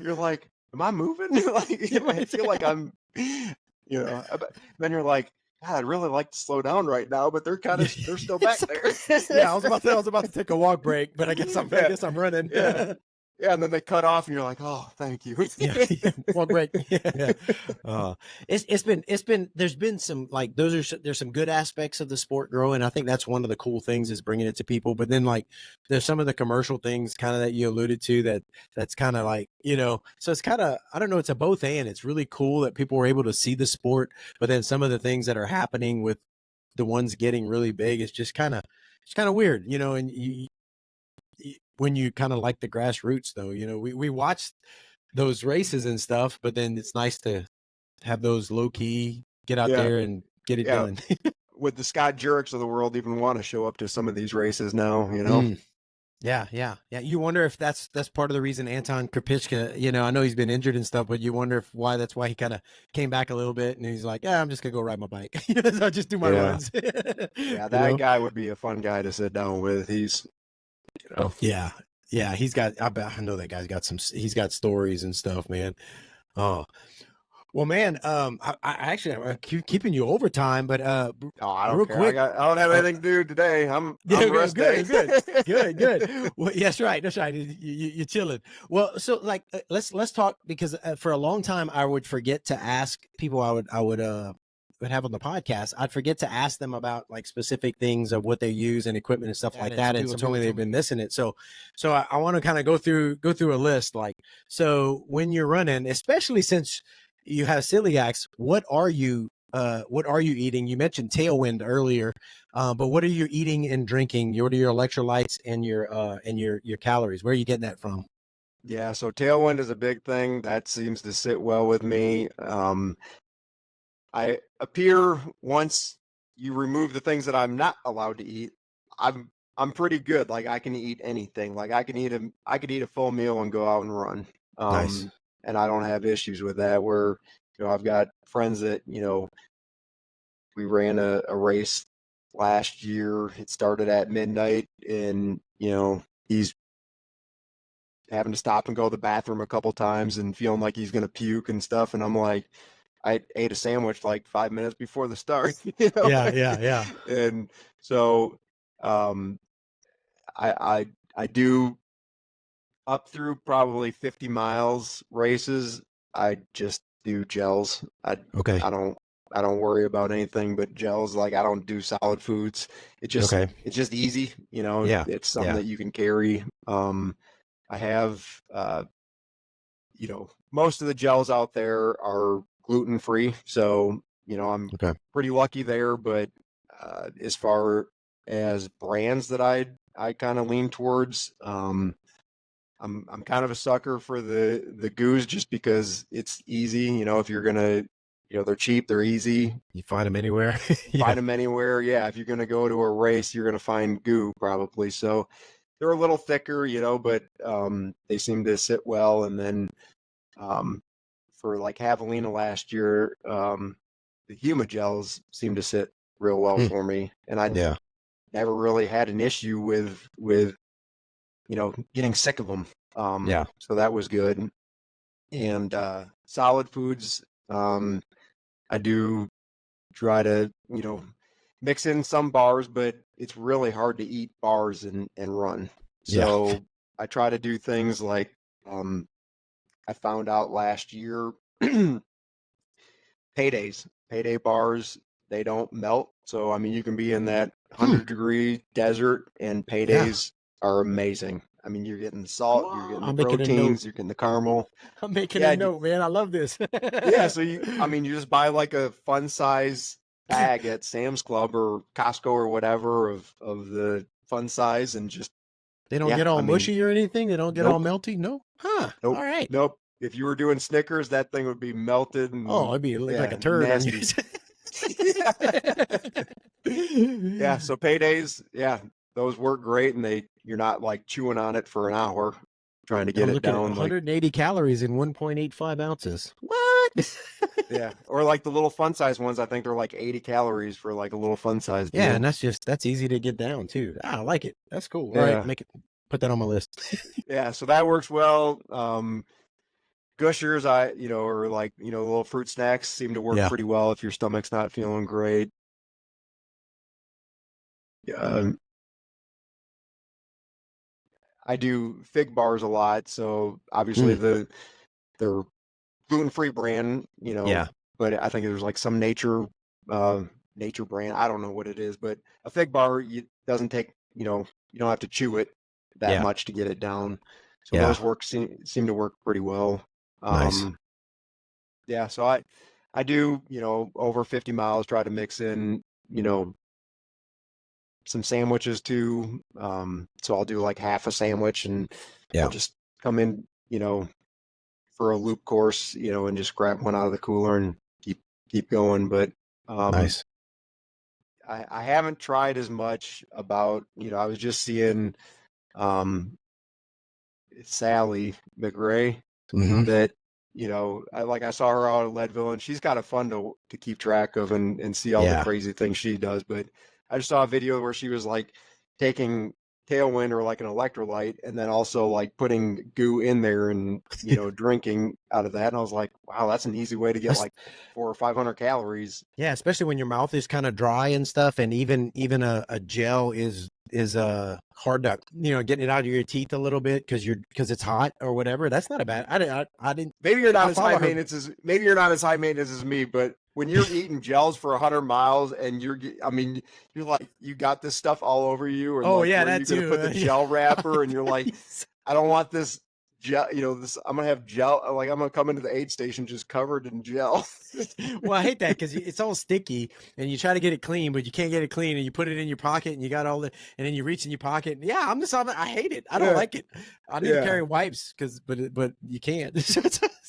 You're like, am I moving? Like, I feel like I'm, you know. Then you're like, God, I'd really like to slow down right now, but they're still back there. Yeah, I was about to take a walk break, but I guess I'm running. Yeah, and then they cut off, and you're like, "Oh, thank you." Walk break. There's been some, like, there's some good aspects of the sport growing. I think that's one of the cool things, is bringing it to people. But then, like, there's some of the commercial things kind of that you alluded to that's kind of like, you know, so it's kind of, I don't know, it's a both and. It's really cool that people are able to see the sport, but then some of the things that are happening with the ones getting really big is just kind of weird, you know. And when you kind of like the grassroots, though, you know, we watch those races and stuff, but then it's nice to have those low key, get out there and get it done. Would the Scott Jureks of the world even want to show up to some of these races now, you know? Yeah. You wonder if that's part of the reason Anton Kripicka, you know, I know he's been injured and stuff, but you wonder that's why he kind of came back a little bit, and he's like, yeah, I'm just gonna go ride my bike. I'll just do my runs. That guy would be a fun guy to sit down with. He's, you know. Yeah. I know that guy's got he's got stories and stuff, man. Oh, Well, man, I actually I'm keeping you overtime, but Oh, I don't real care. I quick, got. I don't have uh, anything to do today. I'm yeah, rest day. good. Well, yes, right, that's right. You're chilling. Well, so like, let's talk because for a long time I would forget to ask people would have on the podcast. I'd forget to ask them about like specific things of what they use and equipment and stuff like that. And so told me they've been missing it. So I want to kind of go through a list. Like, so when you're running, especially since you have celiacs, what are you eating? You mentioned Tailwind earlier, but what are you eating and drinking? What are your electrolytes and your calories? Where are you getting that from? Yeah, so tailwind is a big thing that seems to sit well with me. I appear once you remove the things that I'm not allowed to eat, I'm pretty good. Like I can eat anything. Like I could eat a full meal and go out and run. Nice. And I don't have issues with that. Where I've got friends that we ran a race last year. It started at midnight, and he's having to stop and go to the bathroom a couple times and feeling like he's gonna puke and stuff. And I'm like, I ate a sandwich like 5 minutes before the start, Yeah. And so um, I do up through probably 50 miles races. I just do gels. Okay. I don't worry about anything but gels. Like I don't do solid foods. Okay. It's just easy. Yeah. It's something Yeah. that you can carry. I have most of the gels out there are gluten free, so I'm Okay. pretty lucky there. But as far as brands that I kind of lean towards, I'm kind of a sucker for the goos just because it's easy. If you're gonna, they're cheap, they're easy. You find them anywhere. Yeah. Find them anywhere. Yeah, if you're gonna go to a race, you're gonna find goo probably. So they're a little thicker, but they seem to sit well. And then for like Javelina last year, the Humagels seemed to sit real well for me, and I Yeah. never really had an issue with getting sick of them. Yeah. So that was good. And solid foods, I do try to mix in some bars, but it's really hard to eat bars and run. Yeah. So I try to do things like I found out last year payday bars, they don't melt. So I mean you can be in that 100-degree desert and Yeah. paydays are amazing. I mean you're getting the salt, you're getting the I'm making a note. proteins, you're getting the caramel. I'm making Yeah, a note, man. I love this. yeah, so you just buy like a fun size bag at Sam's Club or Costco or whatever of the fun size and just They don't get all mushy or anything? They don't get all nope, melty? No? Huh. nope, All right. nope. If you were doing Snickers, that thing would be melted Oh, and it'd be like yeah, a turd on nasty. yours. Yeah, so paydays, yeah, those work great, and you're not like chewing on it for an hour trying to get I'm it looking at down. Like 180 calories in 1.85 ounces. What? yeah, or like the little fun size ones. I think they're like 80 calories for like a little fun size deal. Yeah, and that's easy to get down too. I like it. That's cool. All Yeah. right, put that on my list. Yeah, so that works well. Gushers, or like little fruit snacks seem to work pretty well if your stomach's not feeling great. I do fig bars a lot, so obviously they're gluten-free brand, Yeah. but I think there's like some nature brand. I don't know what it is, but a fig bar doesn't take, you don't have to chew it that much to get it down. So those seem to work pretty well. Nice. Yeah, so I do, over 50 miles, try to mix in, some sandwiches too. So I'll do like half a sandwich and I'll just come in, for a loop course, and just grab one out of the cooler and keep going. But nice. I haven't tried as much about, I was just seeing Sally McRae that, I saw her out of Leadville and she's kind of fun to keep track of and see all the crazy things she does. But I just saw a video where she was like taking tailwind or like an electrolyte, and then also like putting goo in there and, you know, drinking out of that. And I was like, wow, that's an easy way to get like 400 or 500 calories. Yeah, especially when your mouth is kind of dry and stuff, and even a gel is hard to, you know, getting it out of your teeth a little bit because it's hot or whatever. That's not a bad. I didn't. Maybe you're not I as high follow her. maintenance as maybe you're not as high maintenance as me, but when you're eating gels for 100 miles and I mean, you're like, you got this stuff all over you, and Oh like, yeah, where are you that going to too. put the gel wrapper? And you're like, I don't want this gel, you know, this, I'm going to have gel. Like, I'm going to come into the aid station just covered in gel. Well, I hate that because it's all sticky, and you try to get it clean, but you can't get it clean, and you put it in your pocket, and you got all the, and then you reach in your pocket. And yeah, I hate it. I don't like it. I need to carry wipes but you can't. It's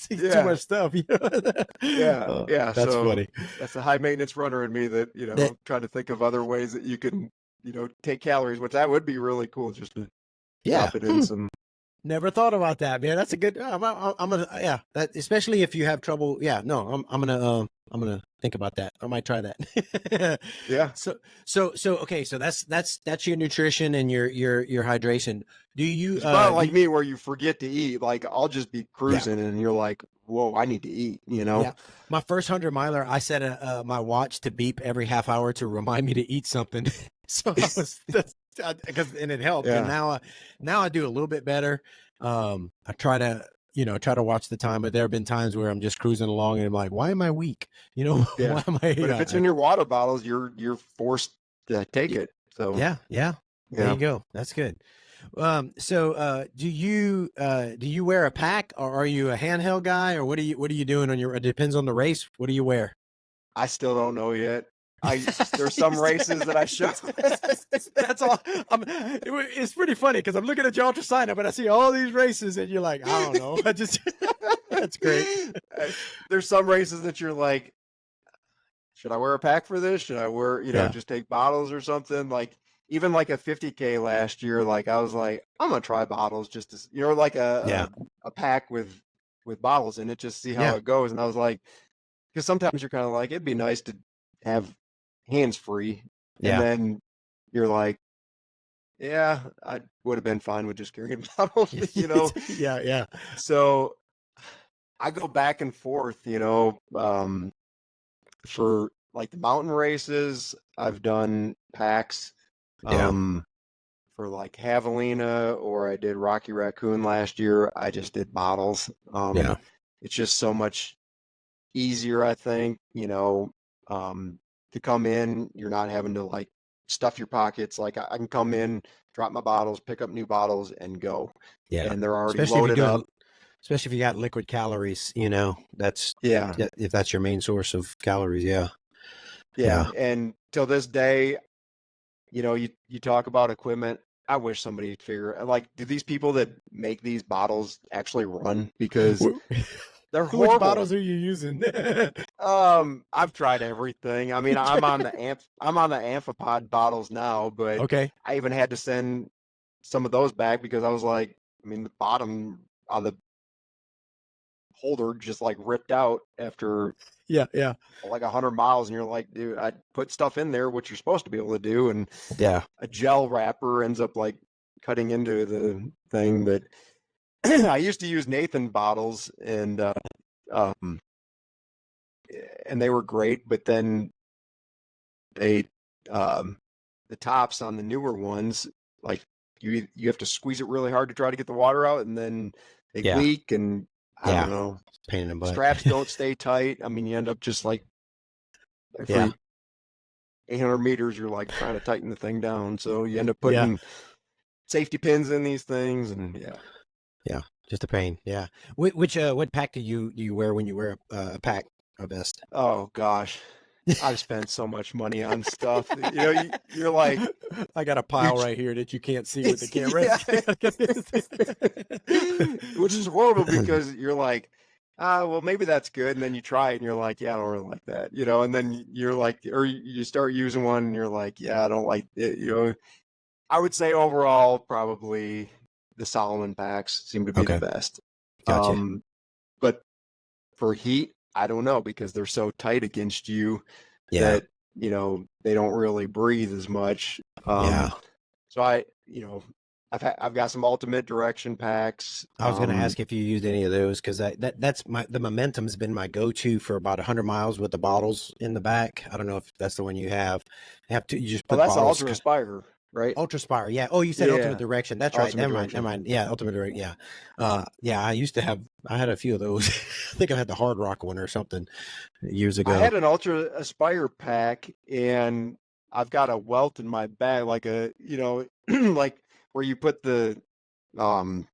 too much stuff. You know? Yeah. That's funny. That's a high maintenance runner in me that, you know, trying to think of other ways that you can, you know, take calories, which that would be really cool just to drop it in some. Never thought about that, man. That's a good. I'm gonna, that, especially if you have trouble. Yeah, no, I'm gonna think about that. I might try that. Yeah. So okay. So that's your nutrition and your hydration. Do you? It's not like me where you forget to eat. Like, I'll just be cruising and you're like, whoa, I need to eat. You know. Yeah. My first 100-miler, I set my watch to beep every half hour to remind me to eat something. So I was. And it helped. And now I do a little bit better. I try to watch the time, but there have been times where I'm just cruising along and I'm like, why am I weak? You know, why am I? But if it's in your water bottles, you're forced to take it. So yeah. There you go. That's good. So do you wear a pack, or are you a handheld guy, or what are you doing on your? It depends on the race. What do you wear? I still don't know yet. There's some races that I show. That's all. It's pretty funny because I'm looking at your ultra sign up and I see all these races and you're like, I don't know. That's great. There's some races that you're like, should I wear a pack for this? Should I wear, you know, just take bottles or something? Like, even like a 50K last year, like I was like, I'm gonna try bottles just to, you know, like a pack with bottles in it, just see how it goes. And I was like, because sometimes you're kind of like, it'd be nice to have hands free, and then you're like, I would have been fine with just carrying bottles, you know. So I go back and forth, you know. For like the mountain races, I've done packs. For like Javelina, or I did Rocky Raccoon last year, I just did bottles. It's just so much easier, I think, you know, to come in, you're not having to like stuff your pockets. Like, I can come in, drop my bottles, pick up new bottles, and go. And they're already loaded up. Especially if you got liquid calories, you know, that's if that's your main source of calories. And till this day, you know, you talk about equipment. I wish somebody would figure, like, do these people that make these bottles actually run? Because they're horrible. Which bottles are you using? I've tried everything. I mean, I'm on the Amphipod bottles now, but I even had to send some of those back because I was like, I mean, the bottom of the holder just like ripped out after like 100 miles, and you're like, dude, I put stuff in there, which you're supposed to be able to do, and a gel wrapper ends up like cutting into the thing. But I used to use Nathan bottles, and they were great, but then they the tops on the newer ones, like you have to squeeze it really hard to try to get the water out, and then they leak, and I don't know, pain in the butt. Straps don't stay tight. I mean, you end up just like every 800 meters, you're like trying to tighten the thing down, so you end up putting safety pins in these things, and just a pain. What pack do you wear when you wear a pack, a vest? Oh gosh, I've spent so much money on stuff. You know, you're like, I got a pile right here that you can't see with the camera. Which is horrible because you're like, well, maybe that's good, and then you try it and you're like, I don't really like that, you know. And then you're like, or you start using one and you're like, I don't like it, you know. I would say overall, probably the Solomon packs seem to be the best. Gotcha. But for heat, I don't know, because they're so tight against you that, you know, they don't really breathe as much. So I've got some ultimate direction packs. I was going to ask if you used any of those, because that's the Momentum's been my go-to for about 100 miles with the bottles in the back. I don't know if that's the one you have. You just put That's the bottles. Ultra Aspire, right? Ultra Spire, yeah. Oh, you said Ultimate Yeah, Direction. That's right. Ultimate Never mind. Direction. Never mind. Yeah, Ultimate Direction. Yeah, yeah. I had a few of those. I think I had the Hard Rock one or something years ago. I had an Ultra Aspire pack, and I've got a welt in my bag, like like where you put the the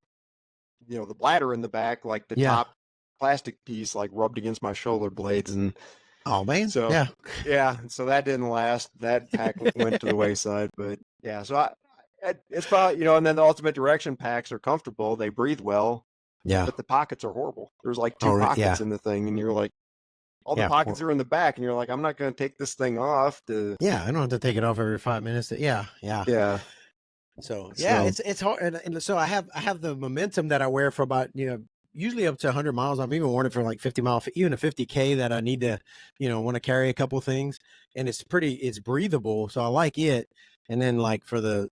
bladder in the back, like the top plastic piece, like rubbed against my shoulder blades, and oh man, so so that didn't last. That pack went to the wayside, but yeah, so it's probably and then the Ultimate Direction packs are comfortable, they breathe well, but the pockets are horrible. There's like two pockets in the thing, and you're like, all the pockets are in the back, and you're like, I'm not going to take this thing off to. Yeah, I don't have to take it off every 5 minutes. Yeah. So it's hard, and so I have the Momentum that I wear for about usually up to 100 miles. I've even worn it for like 50 miles, even a 50K that I need to want to carry a couple things, and it's breathable, so I like it. And then like for the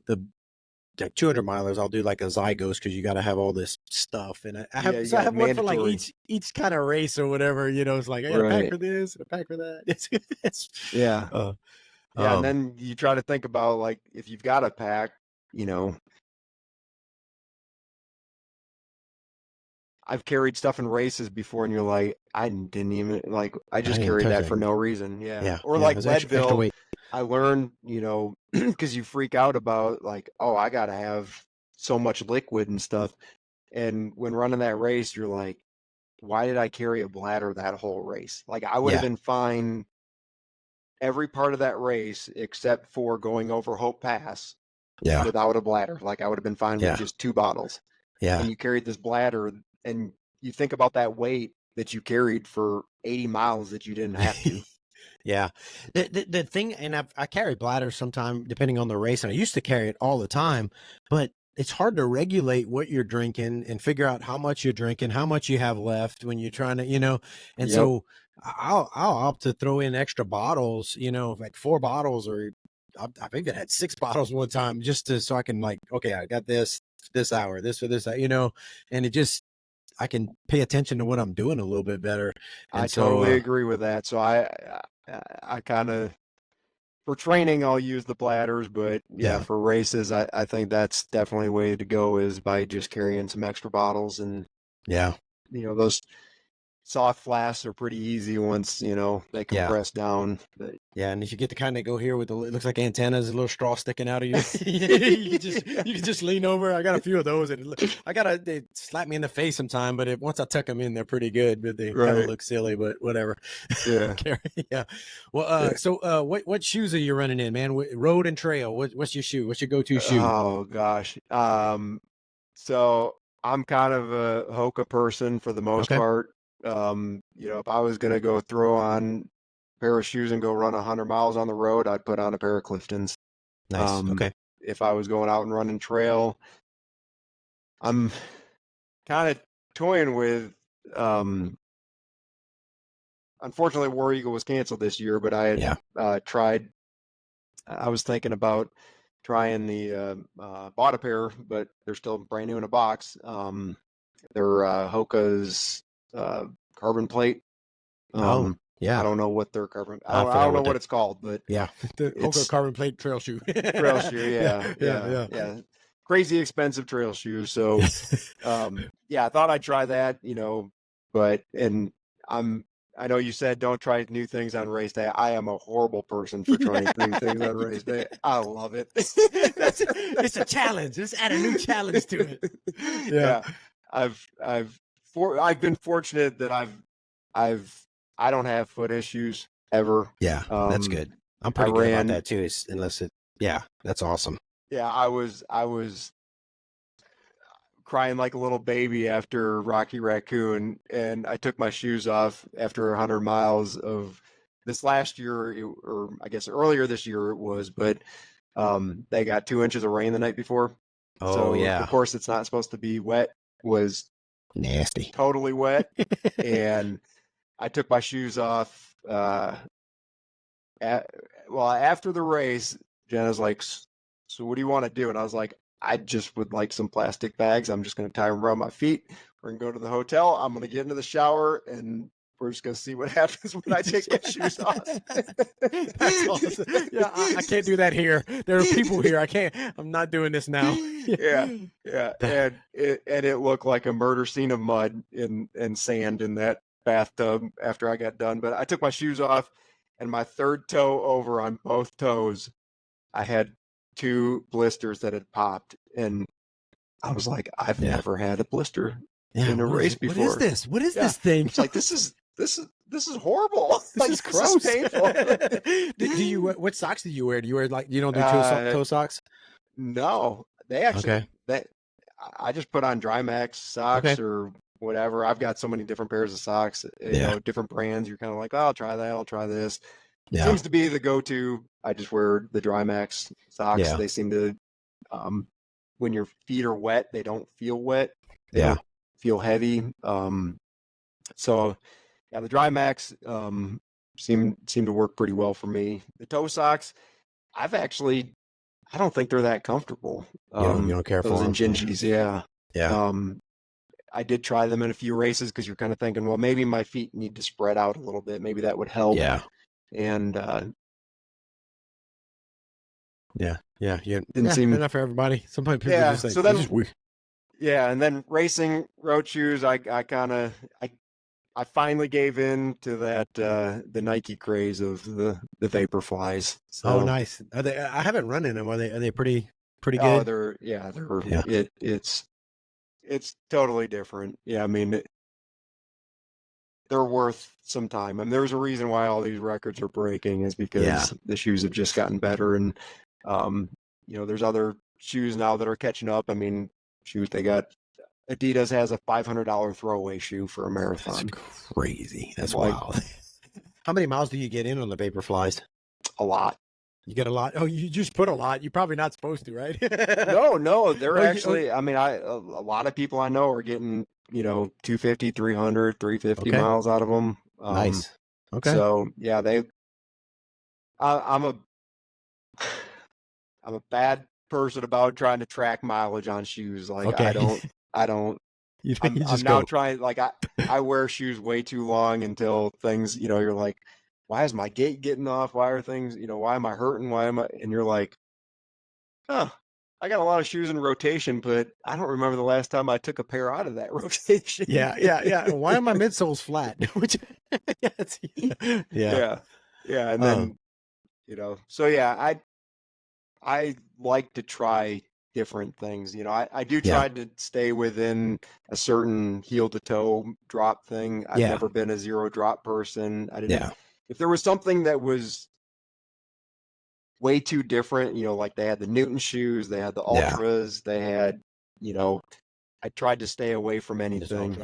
200 milers, I'll do like a Zygos, because you got to have all this stuff, and I have one for like each kind of race or whatever. It's like I got a pack for this and a pack for that. And then you try to think about, like, if you've got a pack, I've carried stuff in races before, and you're like, I didn't even I just carried that for no reason. Or like Leadville, I learned, because you freak out about like, oh, I gotta have so much liquid and stuff, and when running that race, you're like, why did I carry a bladder that whole race? Like, I would have been fine every part of that race except for going over Hope Pass without a bladder. Like, I would have been fine with just 2 bottles. And you carried this bladder, and you think about that weight that you carried for 80 miles that you didn't have to. Yeah. The thing, and I carry bladders sometime depending on the race, and I used to carry it all the time, but it's hard to regulate what you're drinking and figure out how much you're drinking, how much you have left when you're trying to, and so I'll opt to throw in extra bottles, like 4 bottles, or I've even had 6 bottles one time, just so I can, like, okay, I got this hour, this for this, and it just, I can pay attention to what I'm doing a little bit better. And I totally agree with that. So I kind of, for training, I'll use the bladders, but for races, I think that's definitely a way to go, is by just carrying some extra bottles. And those soft flasks are pretty easy once they compress down. But and if you get the kind that go here with it looks like antennas, a little straw sticking out of you, you can just lean over. I got a few of those, and they slap me in the face sometime, but once I tuck them in, they're pretty good. But they kind of look silly, but whatever. Well, so what shoes are you running in, man? Road and trail. What's your shoe? What's your go-to shoe? Oh gosh. So I'm kind of a Hoka person for the most part. If I was gonna go throw on a pair of shoes and go run 100 miles on the road, I'd put on a pair of Cliftons. Nice. If I was going out and running trail, I'm kind of toying with. Unfortunately, War Eagle was canceled this year, but I had tried. I was thinking about trying the bought a pair, but they're still brand new in a box. They're Hoka's carbon plate. I don't know what their carbon. I don't know what it's called, but the Hoka carbon plate trail shoe. Trail shoe, yeah. Crazy expensive trail shoe. So, I thought I'd try that, but I know you said don't try new things on race day. I am a horrible person for trying new things on race day. I love it. It's a challenge. Let's add a new challenge to it. Yeah. I've been fortunate that I don't have foot issues ever. Yeah, that's good. I'm pretty good about that too. That's awesome. Yeah, I was crying like a little baby after Rocky Raccoon, and I took my shoes off after 100 miles of this last year, or I guess earlier this year it was, but they got 2 inches of rain the night before. Of course it's not supposed to be wet. Was nasty, totally wet. And I took my shoes off after the race. Jenna's like, so what do you want to do? And I was like, I just would like some plastic bags. I'm just going to tie them around my feet. We're going to go to the hotel. I'm going to get into the shower and we're just going to see what happens when I take my shoes off. That's awesome. Yeah, I can't do that here. There are people here. I'm not doing this now. Yeah. And it looked like a murder scene of mud and sand in that bathtub after I got done. But I took my shoes off, and my third toe over on both toes, I had 2 blisters that had popped, and I was like, I've never had a blister in a race before. What is this? What is this thing? It's like, this is horrible. This is gross. This is painful. do you what socks do you wear? Do you wear you don't do toe socks? No, they actually I just put on Dry Max socks or whatever. I've got so many different pairs of socks, you know, different brands. You're kind of like, oh, I'll try that. I'll try this. Yeah. Seems to be the go-to. I just wear the Dry Max socks. Yeah. They seem to, when your feet are wet, they don't feel wet. They don't feel heavy. So yeah, the Dry Max seem to work pretty well for me. The toe socks, I don't think they're that comfortable. You don't care for them? Those Injinjis, yeah. I did try them in a few races because you're kind of thinking, well, maybe my feet need to spread out a little bit. Maybe that would help. Yeah. And didn't seem enough for everybody. Sometimes people just think, so then, just weird. Yeah, and then racing road shoes, I finally gave in to that the Nike craze of the Vaporflies. So, oh, nice. Are they? I haven't run in them. Are they pretty good? Oh, it's totally different. Yeah, I mean, they're worth some time. I mean, there's a reason why all these records are breaking is because the shoes have just gotten better, and there's other shoes now that are catching up. I mean, shoes they got. Adidas has a $500 throwaway shoe for a marathon. That's crazy. That's wild. How many miles do you get in on the Vaporflies? A lot. You get a lot. Oh, you just put a lot. You're probably not supposed to, right? No. They're actually. I mean, a lot of people I know are getting 250, 300, 350 miles out of them. Nice. Okay. So yeah, I'm a bad person about trying to track mileage on shoes. Like I don't. I'm now trying, like, I wear shoes way too long until things, you're like, why is my gait getting off? Why are things, why am I hurting? And you're like, I got a lot of shoes in rotation, but I don't remember the last time I took a pair out of that rotation. Yeah. Why are my midsoles flat? Yeah. And then, so yeah, I like to try different things. I do try to stay within a certain heel to toe drop thing. I've never been a 0 drop person. I didn't. If there was something that was way too different, like they had the Newton shoes, they had the Ultras, they had, I tried to stay away from anything.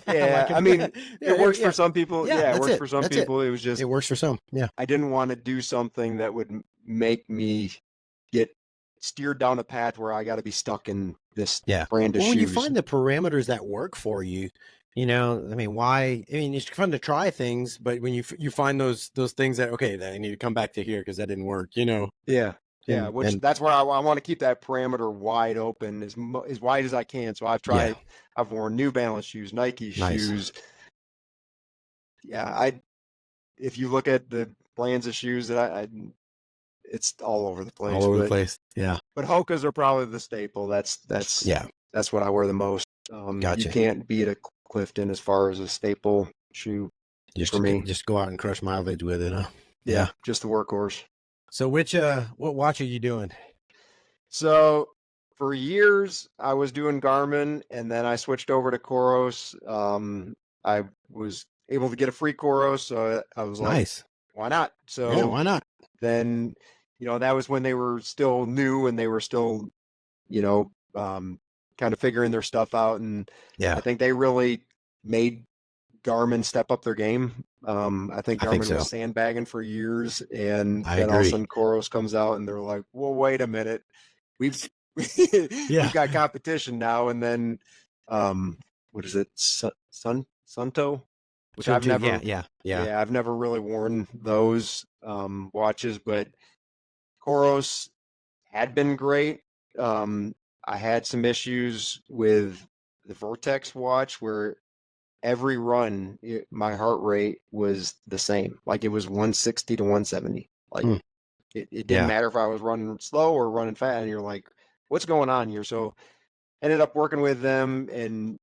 I mean, it works for some people. It works for some people. It was just, it works for some. Yeah. I didn't want to do something that would make me get steered down a path where I got to be stuck in this brand of shoes. When you find the parameters that work for you, I mean, why? I mean, it's fun to try things, but when you find those things that I need to come back to here because that didn't work, That's where I want to keep that parameter wide open, as wide as I can. So I've tried. I've worn New Balance shoes, Nike shoes. Yeah, if you look at the brands of shoes that it's all over the place. All over the place. Yeah. But Hoka's are probably the staple. That's what I wear the most. Gotcha. You can't beat a Clifton as far as a staple shoe for me. Just go out and crush mileage with it, huh? Yeah, just the workhorse. So what watch are you doing? So for years I was doing Garmin, and then I switched over to Coros. I was able to get a free Coros, so I was like, nice. Why not? So why not? Then, that was when they were still new and they were still, kind of figuring their stuff out. And I think they really made Garmin step up their game. I think Garmin was sandbagging for years, and then all of a sudden Coros comes out and they're like, well, wait a minute. We've got competition now. And then, what is it? Sunto? Which I've never, I've never really worn those watches, but Coros had been great. I had some issues with the Vortex watch where every run, my heart rate was the same. Like it was 160 to 170. Like it didn't Yeah. matter if I was running slow or running fast. And you're like, what's going on here? So ended up working with them and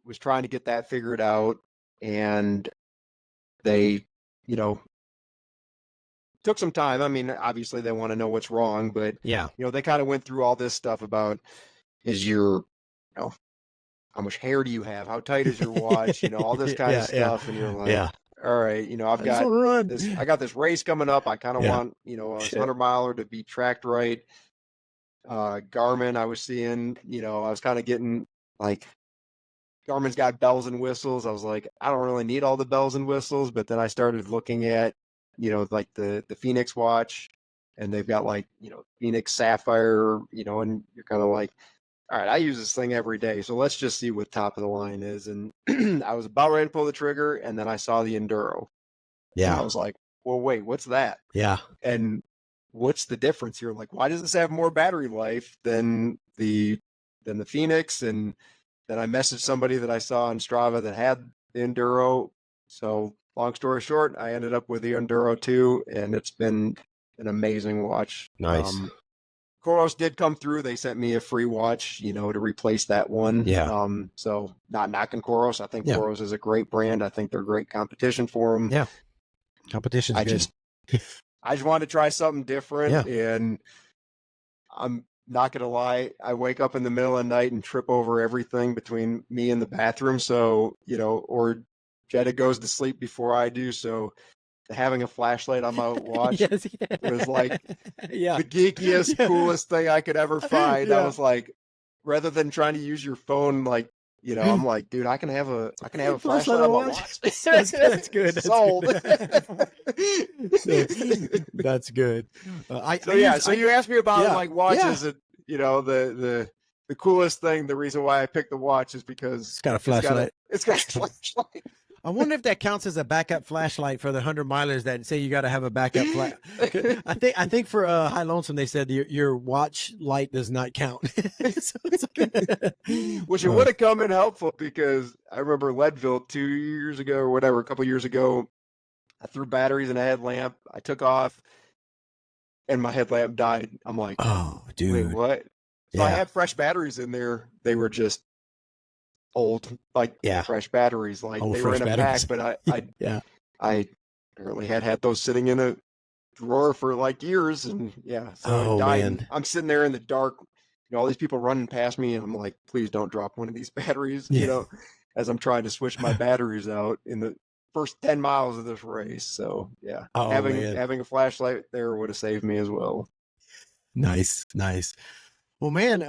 was trying to get that figured out. And they, you know, took some time. I mean, obviously they want to know what's wrong, but Yeah. you know, they kind of went through all this stuff about is your, you know, how much hair do you have? How tight is your watch? You know, all this kind of stuff. And you're like, all right, you know, I just want to run. I got this race coming up. I kind of want, you know, a 100-miler to be tracked right. Garmin, I was seeing, you know, I was kind of getting like, Garmin's got bells and whistles. I was like, I don't really need all the bells and whistles. But then I started looking at, you know, like the Phoenix watch, and they've got like, you know, Phoenix Sapphire, you know, and you're kind of like, all right, I use this thing every day. So let's just see what top of the line is. And I was about ready to pull the trigger, and then I saw the Enduro. Yeah. And I was like, well, wait, what's that? Yeah. And what's the difference here? Like, why does this have more battery life than the Phoenix? And then I messaged somebody that I saw on Strava that had the Enduro. So long story short, I ended up with the Enduro 2, and it's been an amazing watch. Nice. Coros did come through. They sent me a free watch, you know, to replace that one. Yeah. So not knocking Coros. I think Coros is a great brand. I think they're great competition for them. Yeah. Competition's good. I just wanted to try something different, and I'm not gonna lie, I wake up in the middle of the night and trip over everything between me and the bathroom. So, you know, or Jetta goes to sleep before I do. So having a flashlight on my watch was like the geekiest, coolest thing I could ever find. I was like, rather than trying to use your phone, like, you know, I'm like, dude, I can have a flashlight on my watch. That's good. That's sold. That's good. So you asked me about like watches, and you know, the coolest thing. The reason why I picked the watch is because it's got a flashlight. It's got a flashlight. I wonder if that counts as a backup flashlight for the 100-milers that say you got to have a backup flash. I think for High Lonesome they said your watch light does not count. Which it would have come in helpful, because I remember Leadville 2 years ago or whatever, a couple years ago, I threw batteries in a headlamp. I took off, and my headlamp died. I'm like, oh, dude, wait, what? So I had fresh batteries in there. They were just old, like fresh batteries, like they were in a pack, but I apparently had those sitting in a drawer for like years, and so it died. Man. I'm sitting there in the dark, you know, all these people running past me, and I'm like, please don't drop one of these batteries, you know, as I'm trying to switch my batteries out in the first 10 miles of this race. So having a flashlight there would have saved me as well. Nice. Well, man,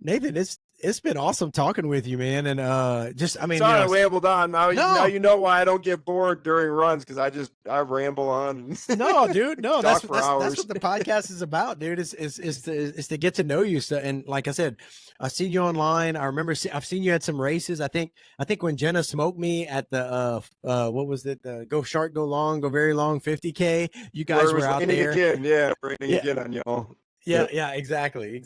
Nathan, it's been awesome talking with you, man. And sorry, I rambled on. Now you know why I don't get bored during runs, because I ramble on. No, dude, no, that's what the podcast is about, dude. Is to get to know you. So, and like I said, I see you online. I remember I've seen you at some races. I think when Jenna smoked me at the what was it? Go Short, Go Long, Go Very Long 50K. You guys were out there. Raining again on y'all. Yeah, exactly.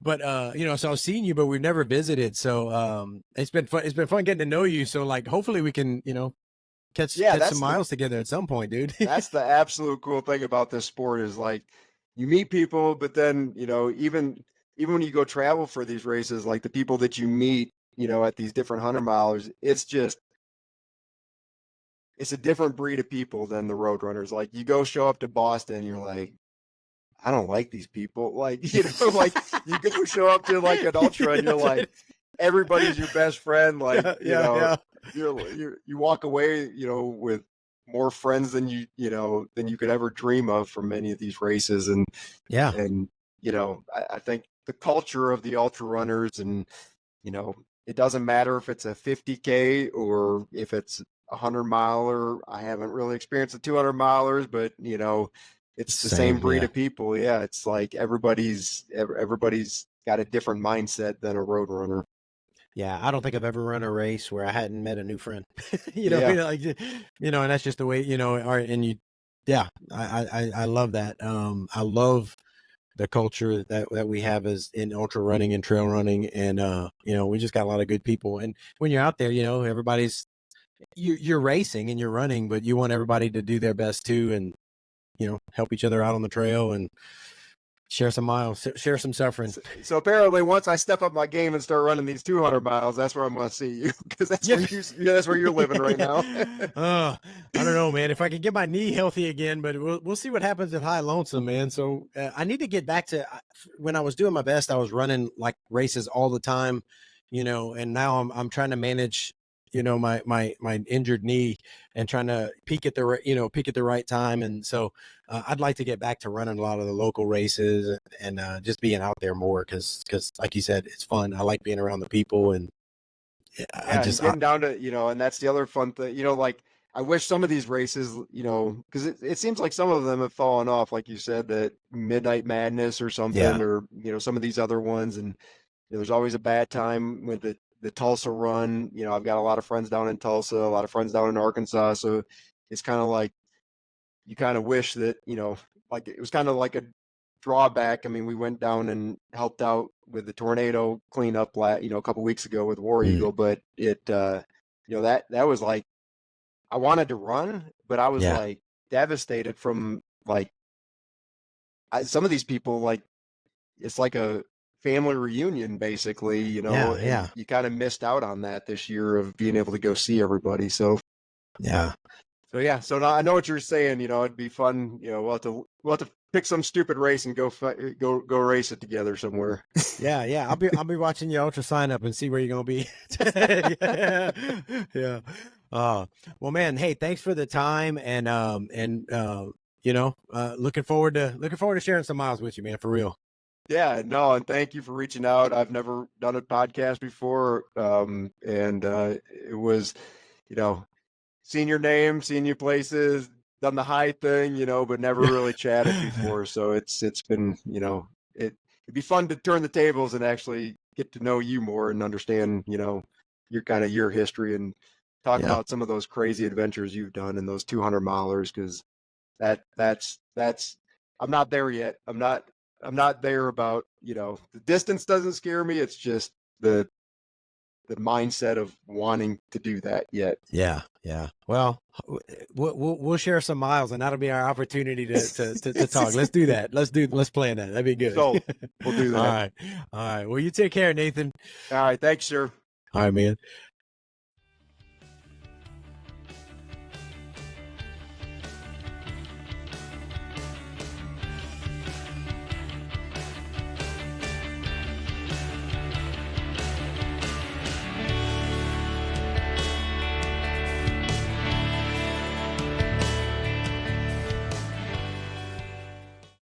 But you know, so I've seen you, but we've never visited. So it's been fun. It's been fun getting to know you. So like, hopefully we can, you know, catch some miles together at some point, dude. That's the absolute cool thing about this sport, is like you meet people, but then, you know, even when you go travel for these races, like the people that you meet, you know, at these different 100-milers, it's a different breed of people than the road runners. Like you go show up to Boston, you're like, I don't like these people. Like, you know, like you go show up to like an ultra, and you're like, everybody's your best friend. Like, you walk away, you know, with more friends than you could ever dream of from many of these races. And you know, I think the culture of the ultra runners, and you know, it doesn't matter if it's a 50K or if it's a 100-miler. I haven't really experienced the 200-milers, but you know, it's the same breed of people. Yeah, it's like everybody's got a different mindset than a road runner. Yeah, I don't think I've ever run a race where I hadn't met a new friend. You know, like, you know, and that's just the way, you know. And you, I love that. I love the culture that we have is in ultra running and trail running. And, you know, we just got a lot of good people. And when you're out there, you know, you're racing and you're running, but you want everybody to do their best too. And, you know, help each other out on the trail and share some miles, share some suffering. So apparently, once I step up my game and start running these 200 miles, that's where I'm going to see you, because that's where you're living right now. I don't know, man. If I can get my knee healthy again, but we'll see what happens at High Lonesome, man. So I need to get back to when I was doing my best. I was running like races all the time, you know, and now I'm trying to manage, you know, my injured knee and trying to peak at the right time. And so I'd like to get back to running a lot of the local races and just being out there more because like you said, it's fun. I like being around the people, and I just getting down to, you know, and that's the other fun thing, you know, like I wish some of these races, you know, because it seems like some of them have fallen off, like you said, that Midnight Madness or something, or, you know, some of these other ones. And you know, there's always a bad time with the Tulsa run. You know, I've got a lot of friends down in Tulsa, a lot of friends down in Arkansas. So it's kind of like, you kind of wish that, you know, like it was kind of like a drawback. I mean, we went down and helped out with the tornado cleanup, you know, a couple weeks ago with War Eagle, but it, you know, that was like, I wanted to run, but I was like devastated from like, some of these people, like, it's like a family reunion basically, you know, and you kind of missed out on that this year of being able to go see everybody. So so now I know what you're saying. You know, it'd be fun. You know, we'll have to pick some stupid race and go race it together somewhere. Yeah. I'll be watching your ultra sign up and see where you're gonna be. Yeah. Well, man. Hey, thanks for the time, and you know, looking forward to sharing some miles with you, man. For real. Yeah, no, and thank you for reaching out. I've never done a podcast before, and it was, you know, seen your name, seen you places, done the high thing, you know, but never really chatted before. So it's been, you know, it'd be fun to turn the tables and actually get to know you more and understand, you know, your history and talk about some of those crazy adventures you've done in those 200 milers, because that's I'm not there yet. I'm not there about, you know, the distance doesn't scare me. It's just the mindset of wanting to do that yet. Yeah. Well, we'll share some miles, and that'll be our opportunity to talk. Let's do that. Let's plan that. That'd be good. So we'll do that. All right. Well, you take care, Nathan. All right. Thanks, sir. All right, man.